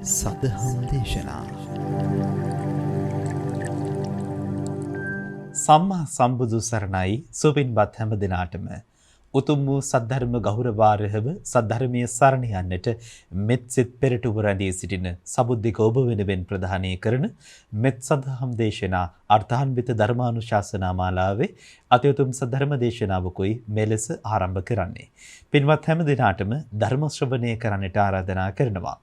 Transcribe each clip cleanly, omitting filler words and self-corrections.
සදහම් දේශනා සම්මා සම්බුදු සරණයි සුපින්වත් හැම දිනාටම උතුම් වූ සද්ධර්ම ගෞරවාර්හව සද්ධර්මීය සරණ යන්නට මෙත් සිත් පෙරටුව රැඳී සිටින සබුද්ධික ඔබ වෙනුවෙන් ප්‍රදානය කරන මෙත් සදහම් දේශනා අර්ථාන්විත ධර්මානුශාසනා මාලාවේ අතිඋතුම් සද්ධර්ම දේශනාවකුයි මෙලෙස ආරම්භ කරන්නේ. පින්වත් හැම දිනාටම ධර්ම ශ්‍රවණය කරන්නට ආරාධනා කරනවා.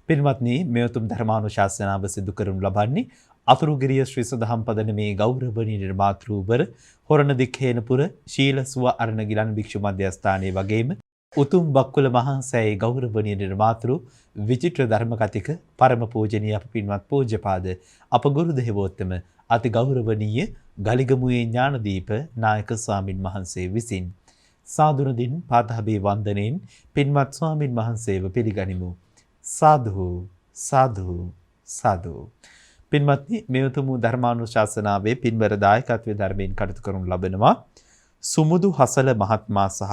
පින්වත්නි, මේ උතුම් ධර්මානුශාසනාව සිදු කරනු ලබන්නේ අතුරුගිරිය ශ්‍රී සදහම් පදනමේ ගෞරවනීය නිර්මාතෘවර හොරණ දික්හේනපුර ශීල සුව අරණ ගිලන් භික්ෂු මධ්‍යස්ථානයේ වගේම උතුම් බක්කුල මහාසෑයේ ගෞරවනීය නිර්මාතෘ විචිත්‍ර ධර්ම කතික පරම පූජනීය අප පින්වත් පූජ්‍යපාද අප ගුරු දේවෝත්තම අති ගෞරවනීය ගලිගමුවේ ඥානදීප නායක ස්වාමින් වහන්සේ විසින් සාදුනදින් පාදහබේ වන්දනෙන් පින්වත් ස්වාමින් වහන්සේව පිළිගනිමු. සාදු සාදු සාදු. පින්වත්නි, මේ උතුම් ධර්මානුශාසනාවේ පින්වර දායකත්වයේ ධර්මයෙන් කටයුතු කරනු ලබනවා සුමුදු හසල මහත්මයා සහ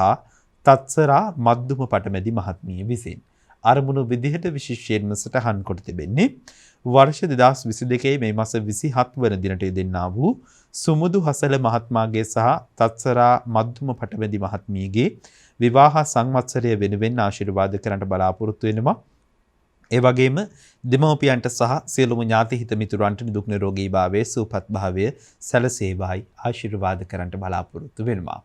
තත්සරා මද්දුම පටමැදි මහත්මිය විසින්. අරමුණු විදිහට විශේෂයෙන්ම සටහන් කොට තිබෙන්නේ වර්ෂ 2022 මේ මාස 27 වන දිනට යෙදෙන්නා වූ සුමුදු හසල මහත්මයාගේ සහ තත්සරා මද්දුම පටමැදි මහත්මියගේ විවාහ සංවත්සරය වෙනුවෙන් ආශිර්වාද කරන්නට බලාපොරොත්තු වෙනවා. ඒ වගේම දෙමව්පියන්ට සහ සියලුම ඥාති හිත මිතුරන්ට නිදුක් නිරෝගී භාවයේ සුවපත් භාවය සැලසේවායි ආශිර්වාද කරන්නට බලාපොරොත්තු වෙනවා.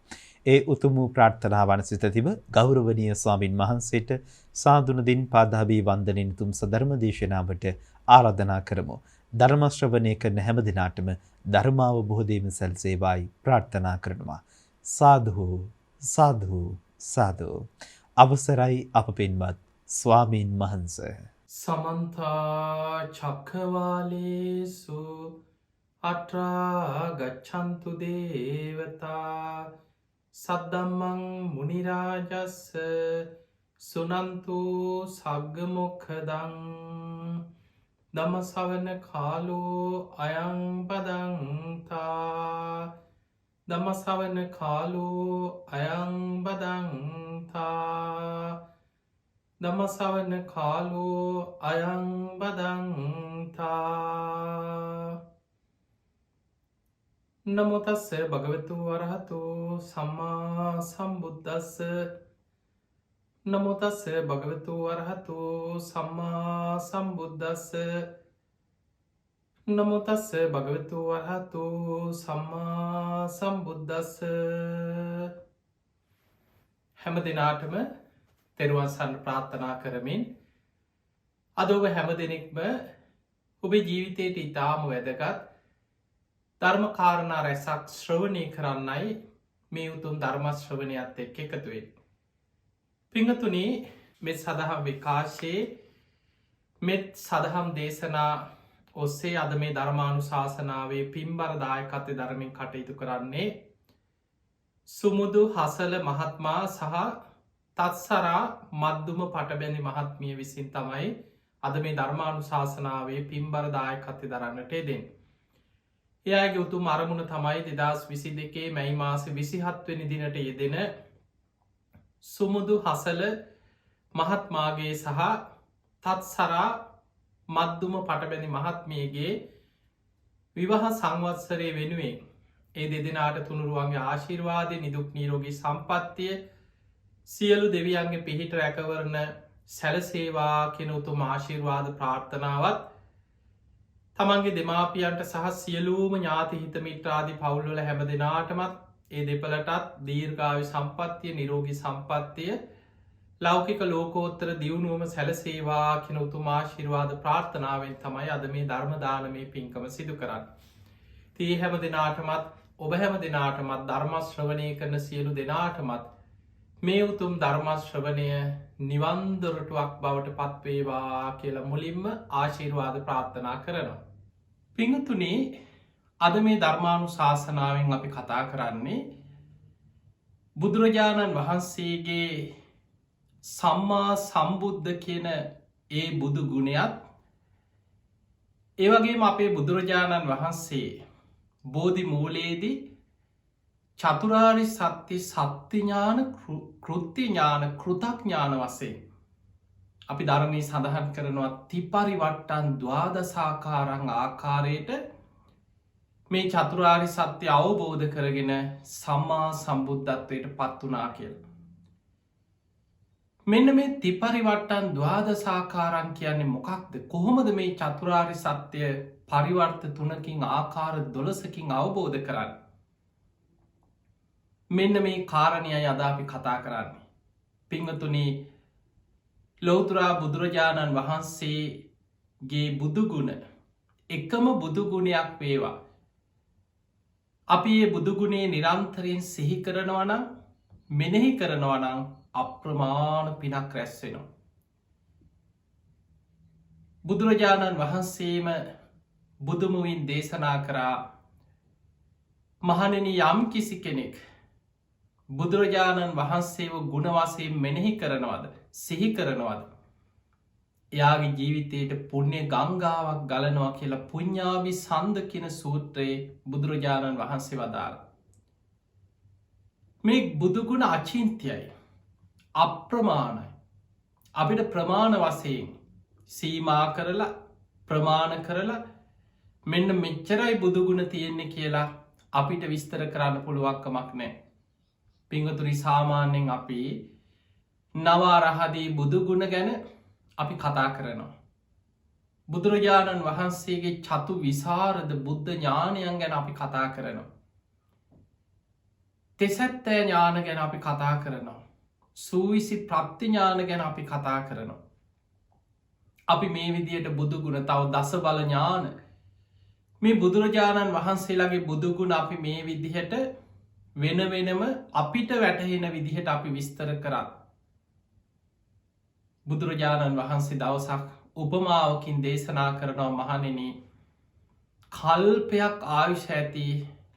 ඒ උතුම් ප්‍රාර්ථනාවන් සිතතිව ගෞරවනීය ස්වාමින් වහන්සේට සාදුනදින් පාදාභි වන්දනෙන් තුම් සධර්ම දේශනාවට ආරාධනා කරමු. ධර්ම ශ්‍රවණය කරන හැම දිනාටම ධර්මාවබෝධයෙන් සැලසේවායි ප්‍රාර්ථනා කරනවා. සාදු සාදු සාදු. අවසරයි අප පින්වත් ස්වාමින් වහන්සේ. සමන්ත චක්කවාලේසු අත්‍රා ගච්ඡන්තු දේවතා සද්දම්මං මුනි රාජස්ස සුනන්තු සග්ග මොක්ඛදං ධම්ම ශ්‍රවණ කාලෝ අයං බදන්තා ධම්ම ශ්‍රවණ කාලෝ අයං බදන්තා ධම්ම ශ්‍රවණ කාලෝ අයං බදන්තා. නමෝ තස්ස භගවතු වරහතු සම්මා සම්බුද්දස්ස. නමෝ තස්ස භගවතු වරහතු සම්මා සම්බුද්දස්ස. නමෝ තස්ස භගවතු වරහතු සම්මා සම්බුද්දස්ස. හැම දිනාටම තෙරුවන් සරණ ප්‍රාර්ථනා කරමින් අද ඔබ හැම දෙනෙක්ම ඔබේ ජීවිතයට ඉතාම වැදගත් ධර්ම කාරණා රැසක් ශ්‍රවණය කරන්නයි මේ උතුම් ධර්ම ශ්‍රවණයත් එක්ක එකතු වෙන්නේ. පින්වතුනි, මේ සදහම් විකාශයේ මෙත් සදහම් දේශනා ඔස්සේ අද මේ ධර්මානුශාසනාවේ පින්බර දායකත්වයේ ධර්මයෙන් කටයුතු කරන්නේ සුමුදු හසල මහත්මයා සහ තත්සරා මද්දුම පටබැඳි මහත්මිය විසින් තමයි අද මේ ධර්මානුශාසනාවේ පින්බර දායකත්වය දරන්නට යෙදෙන්නේ. එයාගේ උතුම් අරමුණ තමයි 2022 මැයි මාසේ 27 වෙනි දිනට යෙදෙන සුමුදු හසල මහත්මයාගේ සහ තත්සරා මද්දුම පටබැඳි මහත්මියගේ විවාහ සංවත්සරය වෙනුවෙන් ඒ දෙදෙනාට තුනුරුවන්ගේ ආශිර්වාදය, නිදුක් නිරෝගී සම්පන්නිය, සියලු දෙවියන්ගේ පිහිට රැකවරණ සැලසේවා කියන උතුම් ආශිර්වාද ප්‍රාර්ථනාවත් තමන්ගේ දෙමාපියන්ට සහ සියලූම ඥාති හිත මිත්‍රාදී පවුල්වල හැම දෙනාටමත් ඒ දෙපළටත් දීර්ඝායු සම්පන්නිය, නිරෝගී සම්පන්නිය, ලෞකික ලෝකෝත්තර දියුණුවම සැලසේවා කියන උතුම් ආශිර්වාද ප්‍රාර්ථනාවෙන් තමයි අද මේ ධර්ම දානමේ පින්කම සිදු කරන්නේ. තී හැම දෙනාටමත් ඔබ හැම දෙනාටමත් ධර්ම ශ්‍රවණය කරන සියලු දෙනාටමත් මේ උතුම් ධර්ම ශ්‍රවණය නිවන් දොරටුවක් බවට පත්වේවා කියලා මුලින්ම ආශිර්වාද ප්‍රාර්ථනා කරනවා. පින්වතුනි, අද මේ ධර්මානුශාසනාවෙන් අපි කතා කරන්නේ බුදුරජාණන් වහන්සේගේ සම්මා සම්බුද්ධ කියන ඒ බුදු ගුණයත්, ඒ වගේම අපේ බුදුරජාණන් වහන්සේ බෝධි මූලයේදී චතුරාර්ය සත්‍ය සත්‍ය ඥාන, කෘත්‍ය ඥාන, කෘතඥාන වශයෙන් අපි ධර්මී සඳහන් කරනවා තිපරිවට්ටන් ද්වාදසාකාරං ආකාරයට මේ චතුරාරි සත්‍ය අවබෝධ කරගෙන සම්මා සම්බුද්ධත්වයට පත් වනා කියල. මෙන්න මේ තිපරිවට්ටන් ද්වාදසාකාරන් කියන්නේ මොකක්ද කොහොමද මේ චතුරාරි සත්‍යය පරිවර්ත 3කින් ආකාර 12කින් අවබෝධ කරන්න. මෙන්න මේ කාරණය යදාපි කතා කරන්නේ. පිංහතුනී ලෝතුරා බුදුරජාණන් වහන්සේගේ බුදුගුණ එකම බුදුගුණයක් වේවා. අපි ඒ බුදුගුණේ නිරන්තරයෙන් සිහි කරනවනම් මෙනෙහි කරනවනම් අප්‍රමාණ පිනක් රැස්වෙනවා. බුදුරජාණන් වහන්සේම බුදුමුවින් දේශනා කරා මහණෙනි යම් කිසි කෙනෙක් බුදුරජාණන් වහන්සේව ගුණවසයෙන් මෙනෙහි කරනවද සිහි කරනවද එයාගේ ජීවිතයට පුුණ්‍ය ගංගාවක් ගලනවා කියලා පුඤ්ඥාවි සන්ද කියන සූත්‍රයේ බුදුරජාණන් වහන්සේ වදාළ. මේ බුදුගුණ අචින්තියයි අප්‍රමාණයි අපිට ප්‍රමාණ වසයෙන් සීමා කරලා ප්‍රමාණ කරලා මෙන්න මෙච්චරයි බුදුගුණ තියෙන්නේ කියලා අපිට විස්තර කරන්න පුළුවක්කමක් නෑ. පිංහතුරි සාමාන්‍යෙන් අපි නවාරහදී බුදුගුණ ගැන අපි කතා කරනවා. බුදුරජාණන් වහන්සේගේ චතු විසාරද බුද්ධ ඥානයන් ගැන අපි කතා කරනවා. තෙසැත්තෑ ඥාන ගැන අපි කතා කරනවා. සූවිසි ප්‍රත්තිඥාන ගැන අපි කතා කරනවා. අපි මේ විදියට බුදුගුණ තව දස බල ඥාන මේ බුදුරජාණන් වහන්සේලාගේ බුදුගුණ අපි මේ විදිහට වෙන වෙනම අපිට වැටහෙන විදිහට අපි විස්තර කරා. බුදුරජාණන් වහන්සේ දවසක් උපමාවකින් දේශනා කරනවා මහණෙන කල්පයක් ආයුෂ ඇති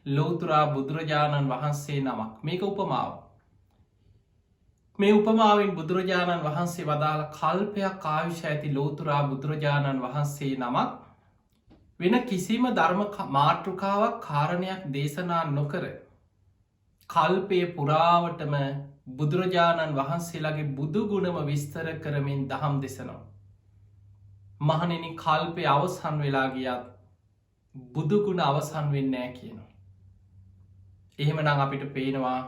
ලෝතුරා බුදුරජාණන් වහන්සේ නමක් මේක උපමාව. මේ උපමාවෙන් බුදුරජාණන් වහන්සේ වදාළ කල්පයක් ආයුෂ ඇති ලෝතුරා බුදුරජාණන් වහන්සේ නමක් වෙන කිසිම ධර්ම මාතෘකාවක් කාරණයක් දේශනා නොකර කල්පය පුරාවටම බුදුරජාණන් වහන්සේලාගේ බුදුගුණම විස්තර කරමින් දහම් දෙසනවා. මහණෙන කල්පය අවසන් වෙලා ගියත් බුදුගුණ අවසන් වෙන්නෑ කියනවා. එහෙම නම් අපිට පේනවා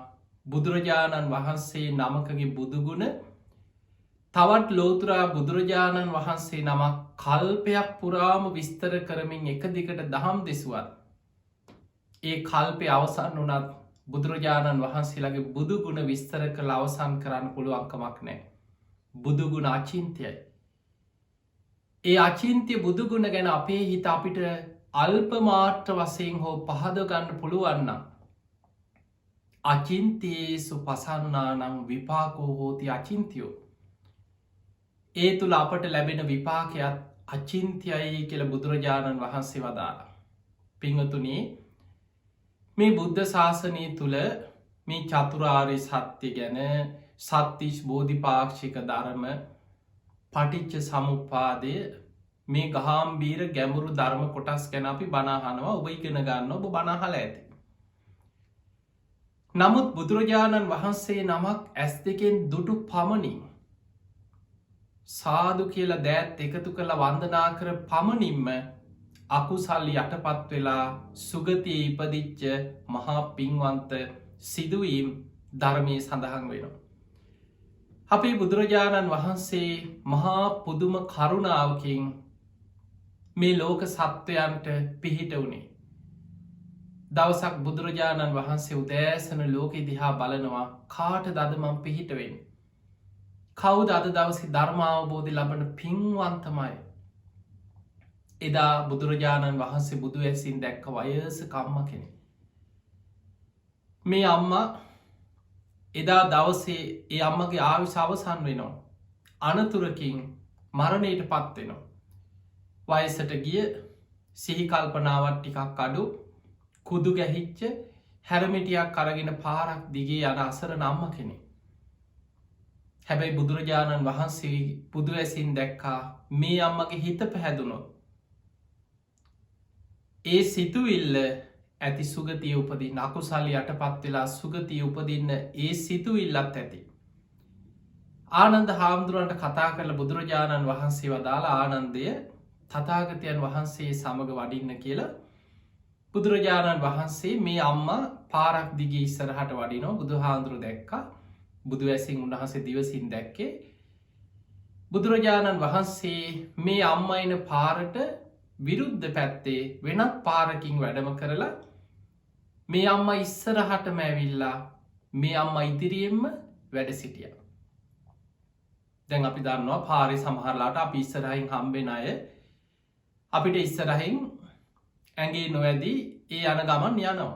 බුදුරජාණන් වහන්සේ නමකගේ බුදුගුණ තවත් ලෝතුරා බුදුරජාණන් වහන්සේ නමක් කල්පයක් පුරාම විස්තර කරමින් එක දිකට දහම් දෙසුවත් ඒ කල්පය අවසන් වනත් බුදුරජාණන් වහන්සේලාගේ බුදුගුණ විස්තර කළ අවසන් කරන්න පුළුවන්කමක් නෑ. බුදුගුණ අචින්තයයි. ඒ අචින්තය බුදුගුණ ගැන අපේ හිත අපිට අල්පමාට්‍ර වසයෙන් හෝ පහදගන්න පුළුවන්නම්. අචින්තයේසු පසන්නානං විපාකෝ හෝති අචින්තියෝ. ඒ තුළ අපට ලැබෙන විපාකයක් අචින්තියයි කියල බුදුරජාණන් වහන්සේ වදාලා. පිංහතුනේ මේ බුද්ධ ශාසනය තුළ මේ චතුරාර්ය සත්‍ය ගැන සත්තිශ් බෝධිපාක්ෂික ධර්ම පටිච්ච සමුපාදය මේ ගහාම්බීර ගැඹුරු ධර්ම කොටස් ගැන අපි බනාහනවා ඔබ ඉගෙන ගන්න ඔබ බනහල ඇති. නමුත් බුදුරජාණන් වහන්සේ නමක් ඇස් දෙකෙන් දුටු පමණින් සාදු කියල දෑත් එකතු කළ වන්දනා කර පමණින්ම අකුසල් යටපත් වෙලා සුගතිය ඉපදිච්ච මහා පින්වන්ත සිදුවීම් ධර්මය සඳහන් වෙනවා. අපේ බුදුරජාණන් වහන්සේ මහා පුදුම කරුණාවකින් මේ ලෝක සත්වයන්ට පිහිට වුණේ. දවසක් බුදුරජාණන් වහන්සේ උදෑසන ලෝක දිහා බලනවා කාට දදමම් පිහිටවෙන්. කවුද අද දවසි ධර්මාවබෝධි ලබන පින්වන්තමයි. එදා බුදුරජාණන් වහන්සේ බුදු ඇසින් දැක්ක වයස කම්ම කෙනෙ. මේ අම්මා එදා දවසේ ඒ අම්මගේ ආවිශ අවසන් වෙනවා. අනතුරකින් මරණයට පත්වෙනවා. වයසට ගිය සිහිකල්පනාවත් ටිකක් අඩු කුදු ගැහිච්ච හැරමිටියක් කරගෙන පාරක් දිගේ යන අසර නම්ම කෙනෙ. හැබැයි බුදුරජාණන් වහන්සේ බුදු ඇසින් දැක්කා මේ අම්මගේ හිත පැහැදුනොත්. ඒ සිතුවිල්ල ඇති සුගතිය උපදින් අකුසල් යටපත් වෙලා සුගතිය උපදින්න ඒ සිතුවිල්ලත් ඇති. ආනන්ද හාමුදුරුවන්ට කතා කරල බුදුරජාණන් වහන්සේ වදාලා ආනන්දය තථාගතයන් වහන්සේ සමඟ වඩින්න කියලා බුදුරජාණන් වහන්සේ මේ අම්මා පාරක් දිගේ ඉස්සරහට වඩිනෝ බුදු හාමුදුරු දැක්ක බුදු ඇසින් උන්වහන්සේ දිවසින් දැක්කේ බුදුරජාණන් වහන්සේ මේ අම්මයින පාරට විරුද්ධ පැත්තේ වෙනත් පාරකින් වැඩම කරලා මේ අම්ම ඉස්සරහටම ඇවිල්ලා මේ අම්ම ඉදිරියෙන්ම වැඩ සිටිය. දැන් අපි දන්නවා පාරි සමහරලාට අපි ඉස්සරහින් හම්බෙන අය අපිට ඉස්සරහින් ඇගේ නොවැදී ඒ යන ගමන් යනවා.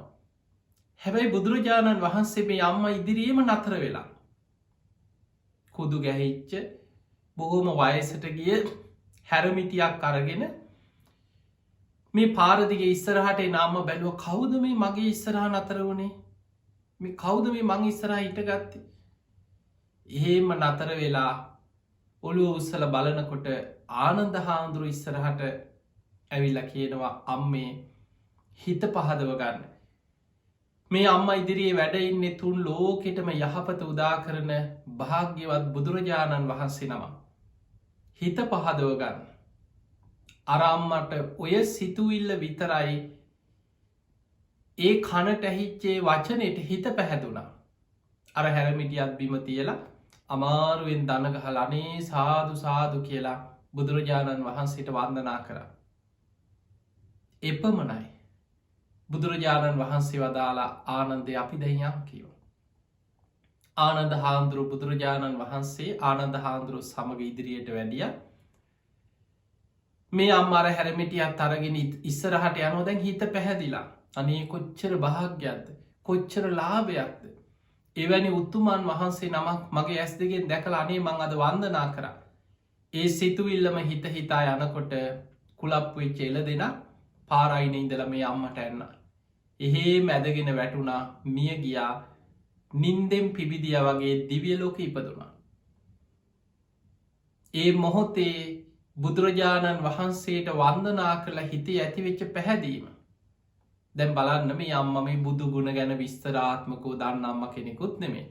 හැබැයි බුදුරජාණන් වහන්සේ මේ අම්ම ඉදිරියේම නතර වෙලා කුදු ගැහිච්ච බොහෝම වයසට ගිය හැරමිටියක් අරගෙන මේ පාරදිගේ ඉස්සරහට නාම බැලුව කවුද මේ මගේ ඉස්සරහ නතර වුණේ මේ කවුද මේ මං ඉස්සරහ හිට ගත්ත එහෙම නතර වෙලා ඔළුව උස්සල බලනකොට ආනන්ද හාමුදුරු ඉස්සරහට ඇවිල්ල කියනවා අම්මේ හිත පහදව ගන්න මේ අම්ම ඉදිරියේ වැඩඉන්නේ තුන් ලෝකෙටම යහපත උදා කරන භාග්‍යවත් බුදුරජාණන් වහන්සේ නම හිත පහදව ගන්න අරම්මට ඔය සිතුවිල්ල විතරයි ඒ කනට ඇහිච්චේ වචනයට හිත පැහැදුනා අර හැරමිටියත් බිම තියලා අමාරුවෙන් දනගහල අනේ සාදු සාදු කියලා බුදුරජාණන් වහන්සේට වන්දනා කර එපමණයි බුදුරජාණන් වහන්සේ වදාලා ආනන්දය අපි දැයම් කියව ආනන්ද හාමුදුරු බුදුරජාණන් වහන්සේ ආනන්ද හාමුදුරු සමග ඉදිරියට වැඩිය මේ අම්මර හැරමිටියත් අරගෙන ඉස්සරහට යනෝ දැන් හිත පැහැදිලා අනේ කොච්චර භාග්‍යයක්ද කොච්චර ලාභයක්ද එවැනි උත්තුමන් වහන්සේ නමක් මගේ ඇස් දෙගෙන් දැකල අනේ මං අද වන්දනා කර ඒ සිතුවිල්ලම හිත හිතා යනකොට කුලප්පුයි චෙල දෙෙන පාරයින ඉඳල මේ අම්මට එන්න එහෙ මැදගෙන වැටුණා මිය ගියා නින්දෙම් පිබිදිය වගේ දිවියලෝක ඉපදුනා ඒ මොහොතේ බුදුරජාණන් වහන්සේට වන්දනා කරලා හිතේ ඇතිවෙච්ච පැහැදීම දැන් බලන්න මේ අම්ම මේ බුදු ගුණ ගැන විස්තරාත්මකෝ දන්න අම්ම කෙනෙකුත් නෙමේ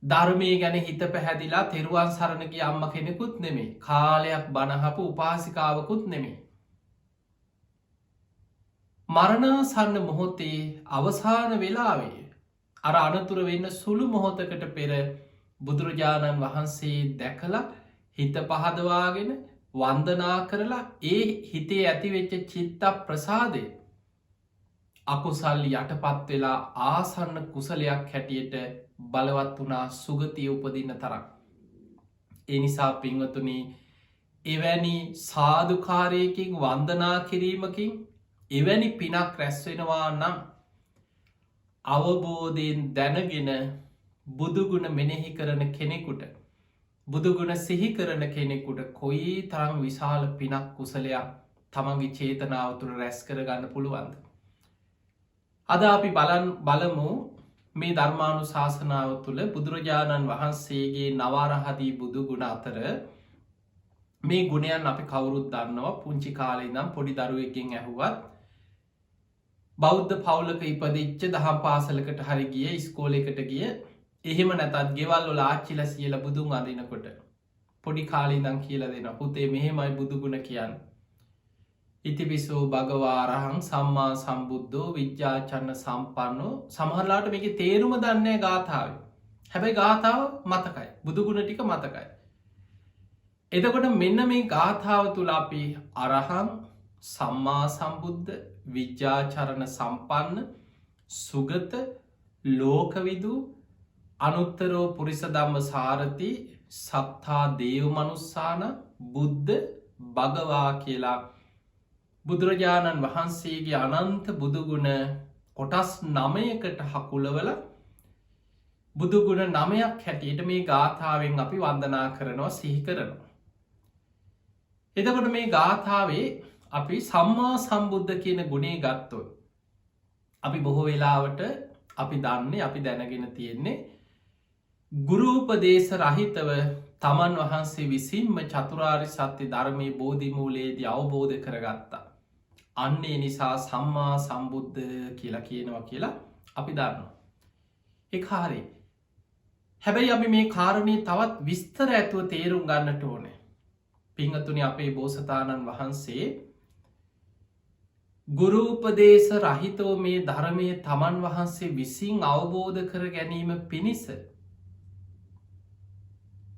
ධර්මය ගැන හිත පැහැදිලා තෙරුවන් සරණගේ අම්ම කෙනෙකුත් නෙමේ කාලයක් බණහපු උපාසිකාවකුත් නෙමේ මරණාසන්න මොහොතේ අවසාන වෙලාවේ අර අනතුර වෙන්න සුළු මොහොතකට පෙර බුදුරජාණන් වහන්සේ දැකලා හිත පහදවාගෙන වන්දනා කරලා ඒ හිතේ ඇතිවෙච්ච චිත්ත ප්‍රසාදය අකුසල් යටපත් වෙලා ආසන්න කුසලයක් හැටියට බලවත් වනා සුගතිය උපදින්න තරක්. එනිසා පින්වතුනි එවැනි සාධකාරයකින් වන්දනා කිරීමකින් එවැනි පිනක් රැස්වෙනවා නම් අවබෝධයෙන් දැනගෙන බුදුගුණ මෙනෙහි කරන කෙනෙකුට බුදුගුණ සිහි කරන කෙනෙකුට කොයි තරම් විශාල පිනක් කුසලයක් තමන්ගේ චේතනාව තුළ රැස් කරගන්න පුළුවන්ද. අද අපි බලමු මේ ධර්මානු ශාසනාව තුළ බුදුරජාණන් වහන්සේගේ නවාරහදී බුදු ගුණ අතර මේ ගුණයන් අපි කවුරුත් දන්නවා පුංචි කාලේ නම් පොඩි දරුවකින් ඇහුවත් බෞද්ධ පවුලක ඉපදිච්ච දහම් පාසලකට හරි ගිය ඉස්කෝලෙකට ගිය එහෙම නැතත් ගෙවල් වල ආච්චිල සියල බුදුන් අදිනකොට පොඩි කාලීදං කියල දෙන පුතේ මෙහෙමයි බුදුගුණ කියන්න ඉතිපිසෝ භගවාරහං සම්මා සම්බුද්ධෝ විද්‍යාචන්න සම්පන්නෝ සමහරලාට මේක තේරුම දන්නේ ගාථාව හැබැයි ගාථාව මතකයි බුදුගුණ ටික මතකයි එතකොට මෙන්න මේ ගාථාව තුළ අපි අරහං සම්මා සම්බුද්ධ විද්‍යාචරණ සම්පන්න සුගත ලෝකවිදු අනුත්තරෝ පුරිස ධම්ම සාරති සත්තා දේව මනුස්සාන බුද්ධ භගවා කියලා බුදුරජාණන් වහන්සේගේ අනන්ත බුදුගුණ කොටස් 9කට හකුලවල බුදුගුණ 9ක් හැටියට මේ ගාථාවෙන් අපි වන්දනා කරනවා සිහි කරනවා. එතකොට මේ ගාථාවේ අපි සම්මා සම්බුද්ධ කියන ගුණේ ගත්තොත් අපි බොහෝ වෙලාවට අපි දන්නේ අපි දැනගෙන තියෙන්නේ ගුරුපදේශ රහිතව තමන් වහන්සේ විසින්ම චතුරාරි සත්‍ය ධර්මය බෝධිමූලයේදී අවබෝධ කරගත්තා. අන්නේ නිසා සම්මා සම්බුද්ධ කියලා කියනවා කියලා අපි දන්නවා. ඒ හරි හැබැයි අපි මේ කාරණය තවත් විස්තර ඇතුව තේරුම් ගන්නට ඕනේ. පිංහතුනි අපේ බෝසතාණන් වහන්සේ ගුරූපදේශ රහිතෝ මේ ධර්මය තමන් වහන්සේ විසින් අවබෝධ කර ගැනීම පිණිස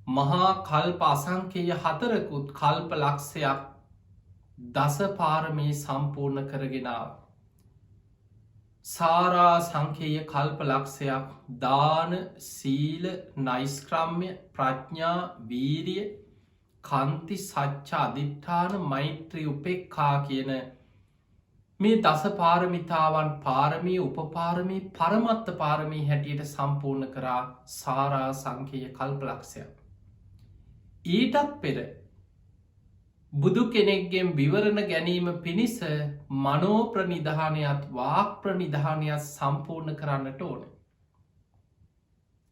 මහා කල්ප අසංකේය 4කුත් කල්ප ලක්ෂයක් දස පාරමී සම්පූර්ණ කරගෙනාව. සාරා සංකේය කල්ප ලක්ෂයක් දාන සීල නෛස්ක්‍රම්‍ය ප්‍රඥා වීරිය කන්ති සච්ච අධිට්ඨාන මෛත්‍රී උපෙක්ඛා කියන මේ දස පාරමිතාවන් පාරමී උපපාරමී පරමත්ත පාරමී හැටියට සම්පූර්ණ කරා සාරා සංකේය කල්පලක්ෂයක්. ඊටත් පෙර බුදු කෙනෙක්ගෙන් විවරණ ගැනීම පිණිස මනෝ ප්‍රනිධානයත් වාක් ප්‍රනිධානයක් සම්පූර්ණ කරන්නට ඕන.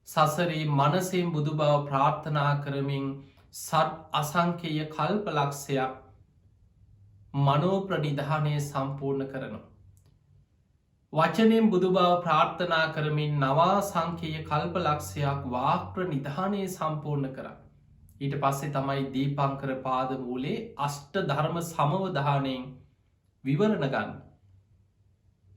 සසරේ මනසෙන් බුදු බව ප්‍රාර්ථනා කරමින් සත් අසංකේය කල්පලක්ෂයක් මනෝ ප්‍රනිධානය සම්පූර්ණ කරනවා. වචනයෙන් බුදු බව ප්‍රාර්ථනා කරමින් නවා සංකේය කල්ප ලක්ෂයක් වාක්‍ර නිධානය සම්පූර්ණ කර. ඊට පස්සේ තමයි දීපංකර පාද මූලේ අෂ්ට ධර්ම සමවධානයෙන් විවරණ ගන්න.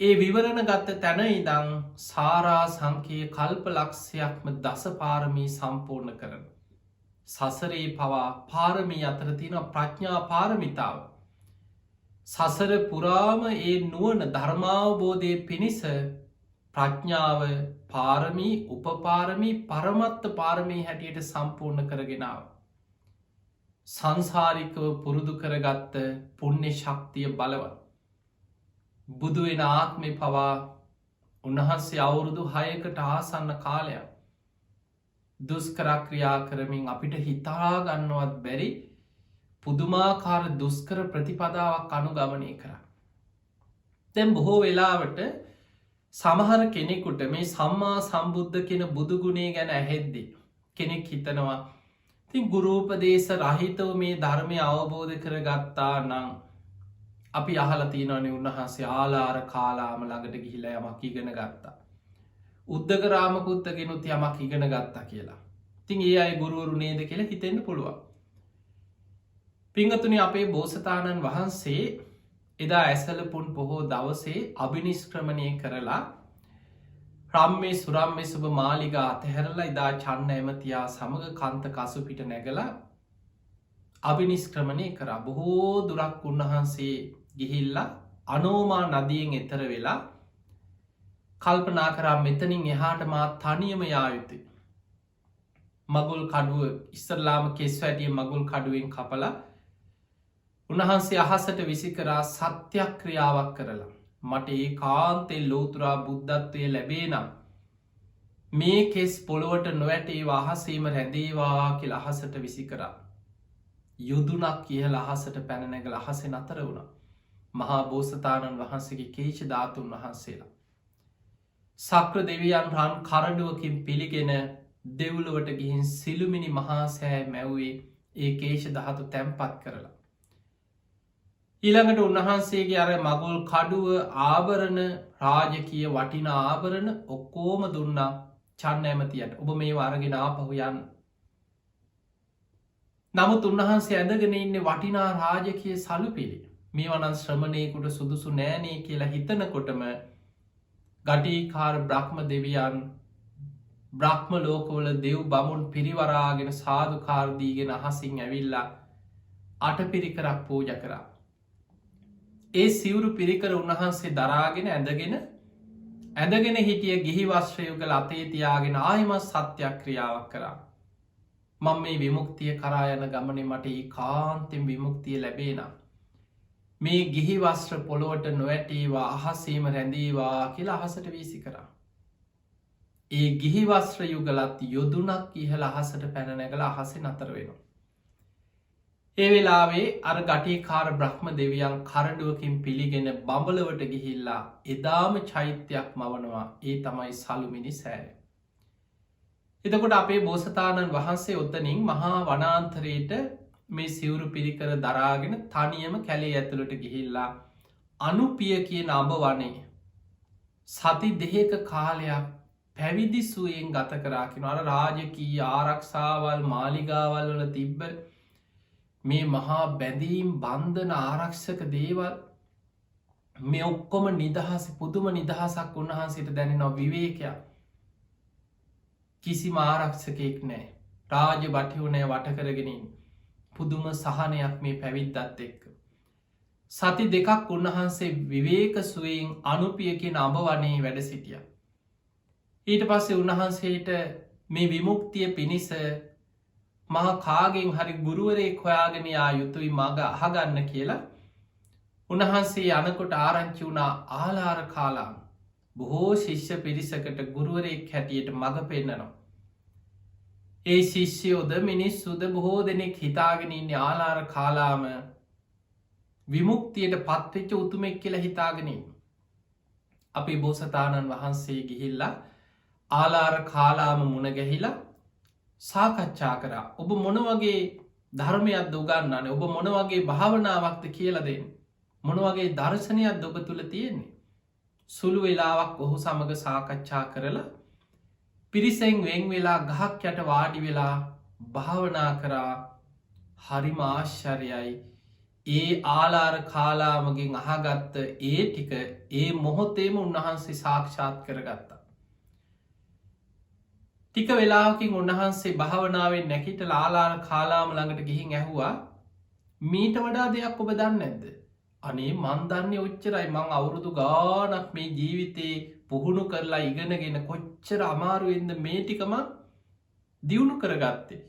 ඒ විවරණ ගත්ත තැන ඉදං සාරා සංකේය කල්ප ලක්ෂයක්ම දස පාරමී සම්පූර්ණ කරන. සසරේ පවා පාරමී අතරතින ප්‍රඥා පාරමිතාව. සසර පුරාම ඒ නුවන ධර්මාවබෝධය පිණිස ප්‍රඥාව පාරමී උපපාරමී පරමත්ත පාරමී හැටියට සම්පූර්ණ කරගෙනාව. සංසාරිකව පුරුදු කරගත්ත පුුණ්‍ය ශක්තිය බලවත්. බුදුවෙන ආත්මය පවා උන්වහන්සේ අවුරුදු 6කට ආසන්න කාලයක් දුස්කරක්‍රියා කරමින් අපිට හිතාගන්නවත් බැරි පුදුමාකාර දුස්කර ප්‍රතිපදාවක් අනුගමනය කර. තැන් බොහෝ වෙලාවට සමහර කෙනෙකුට මේ සම්මා සම්බුද්ධ කියන බුදුගුණේ ගැන ඇහෙද්දි. කෙනෙක් හිතනවා තින් ගුරූපදේශ රහිතව මේ ධර්මය අවබෝධ කර ගත්තා නං අපි අහලතිනනේ උන්වහන්සේ ආලාර කාලාම ළඟට ගිහිලා යමක් ඉගෙන ගත්තා. උද්දකරාමකුත්තගෙනුත් යමක් ඉගෙන ගත්තා කියලා. තින් ඒ අයි ගුරුවරු නේද කියලා හිතෙන්න්න පුළුවන්. පිංගතුනි අපේ බෝසතාණන් වහන්සේ එදා ඇසලපුන් පොහෝ දවසේ අභිනිස්ක්‍රමණය කරලා රම්මේ සුරම්මේ සුභ මාලිගා අතහැරලා ඉදා චන්න ඇමතියා සමඟ කන්ත කසුපිට නැගලා අභිනිස්ක්‍රමණය කර බොහෝ දුරක් උන්වහන්සේ ගිහිල්ලා අනෝමා නදියෙන් එතර වෙලා කල්පනා කරා මෙතනින් එහාට මා තනියම යායුතුයි. මගුල් කඩුව ඉස්සරලාම කෙස් වැටිය මගුල් කඩුවෙන් කපලා උන්වහන්සේ අහසට විසි කරා සත්‍යයක් ක්‍රියාවක් කරලා මට ඒ කාන්තෙල් ලෝතුරා බුද්ධත්වය ලැබේනම් මේ කෙස් පොළොවට නොවැටේ අහසේම රැඳේවා කියල අහසට විසි කරා. යුදුනක් කියල අහසට පැනනැගල අහසෙ නතර වුණ මහා බෝසතාණන් වහන්සේගේ කේෂ ධාතුන් වහන්සේලා. සක්‍ර දෙවියන් රන් කරඩුවකින් පිළිගෙන දෙව්ලොවට ගිහින් සිළුමිනි මහා සෑ මැව්වේ ඒ කේෂ ධාතු තැන්පත් කරලා. ඊළඟට උන්වහන්සේගේ අර මගුල් කඩුව ආභරණ රාජකය වටින ආභරණ ඔක්කෝම දුන්නා චන්න ඇමතියට ඔබ මේ අරගෙන ආපහු යන්න. නමුත් උන්වහන්සේ ඇඳගෙන ඉන්න වටිනා රාජකය සලු පිළි මේ වනන් ශ්‍රමණයකුට සුදුසු නෑනේ කියලා හිතනකොටම ගටීකාර බ්‍රහ්ම දෙවියන් බ්‍රහ්ම ලෝකවල දෙව් බමුන් පිරිවරාගෙන සාධකාරදීගෙන අහසින් ඇවිල්ලා අටපිරිකරක් පූජ කරා. ඒ සිවුරු පිරිකර උන්වහන්සේ දරාගෙන ඇඳගෙන හිටිය ගිහි වශ්‍රයුගල අතේ තියාගෙන ආයම සත්‍යයක් ක්‍රියාවක් කරා. මං මේ විමුක්තිය කරා යන ගමනේ මට ඒ කාන්තෙන් විමුක්තිය ලැබේනම්. මේ ගිහි වස්ත්‍ර පොළොවට නොවැටේවා අහසේම රැඳේවා කියලා අහසට වීසි කරා. ඒ ගිහි වස්ත්‍ර යුගලත් යොදුනක් ඉහළ අහසට පැනනැගල අහසෙ නතර වෙනවා. ඒ වෙලාවේ අර ගටීකාර බ්‍රහ්ම දෙවියන් කරඩුවකින් පිළිගෙන බඹලවට ගිහිල්ලා එදාම චෛත්‍යයක් මවනවා ඒ තමයි සලුමිනි සෑය. එතකොට අපේ බෝසතාණන් වහන්සේ ඔත්තනින් මහා වනාන්තරයට මේ සිවුරු පිරිකර දරාගෙන තනියම කැලේ ඇතුළට ගිහිල්ලා අනුපිය කියන අඹ වනේ සති දෙහක කාලයක් පැවිදි සුවයෙන් ගත කරාකින අර රාජකී ආරක්ෂාවල් මාලිගාවල් වල තිබ්බ මේ මහා බැඳීම් බන්ධන ආරක්ෂක දේවල් මේ ඔක්කොම නිදහස පුදුම නිදහසක් උන්වහන්සේට දැනෙනවා විවේකයක් කිසි ආරක්ෂකයෙක් නෑ රාජ බටිවුනය වටකරගෙනින් පුදුම සහනයක් මේ පැවිද්දත් එක්ක සති දෙකක් උන්වහන්සේ විවේක සුවයෙන් අනුපියකින් අඹ වනේ වැඩ සිටිය ඊට පස්සේ උන්වහන්සේට මේ විමුක්තිය පිණිස මහා කාගෙන් හරි ගුරුවරයෙක් හොයාගෙන යා යුතුයි මග අහගන්න කියලා උන්වහන්සේ යනකොට ආරංචි වුණා ආලාර කාලාම බොහෝ ශිෂ්‍ය පිරිසකට ගුරුවරයෙක් හැටියට මඟ පෙන්නනවා. ඒ ශිෂ්‍යයෝද මිනිස්සුද බොහෝ දෙනෙක් හිතාගෙන ඉන්නේ ආලාර කාලාම විමුක්තියට පත්වෙච්ච උතුමෙක් කියලා හිතාගෙන ඉන්නේ. අපි බෝසතාණන් වහන්සේ ගිහිල්ලා ආලාර කාලාම මුණ ගැහිලා සාකච්ඡා කරා. ඔබ මොන වගේ ධර්මයක්ද උගන්වන්නේ? ඔබ මොන වගේ භාවනාවක්ද කියලා දෙන්නේ? මොන වගේ දර්ශනයක්ද ඔබ තුල තියෙන්නේ? සුළු වෙලාවක් ඔහු සමග සාකච්ඡා කරලා පිරිසෙන් වෙන් වෙලා ගහක් යට වාඩි වෙලා භාවනා කරා. හරිම ආශ්චර්යයි. ඒ ආලාර කාලාමගෙන් අහගත්ත ඒ ටික ඒ මොහොතේම උන්වහන්සේ සාක්ෂාත් කරගත්තා. ටික වෙලාවකින් උන්වහන්සේ භාවනාවෙන් නැගිටලා ආලාර කාලාම ළඟට ගිහින් ඇහුවා මීට වඩා දෙයක් ඔබ දන්නේ නැද්ද? අනේ මන් දන්නේ ඔච්චරයි. මං අවුරුදු ගානක් මේ ජීවිතේ පුහුණු කරලා ඉගෙනගෙන කොච්චර අමාරුවෙන්ද මේ ටිකම දියුණු කරගත්තේ.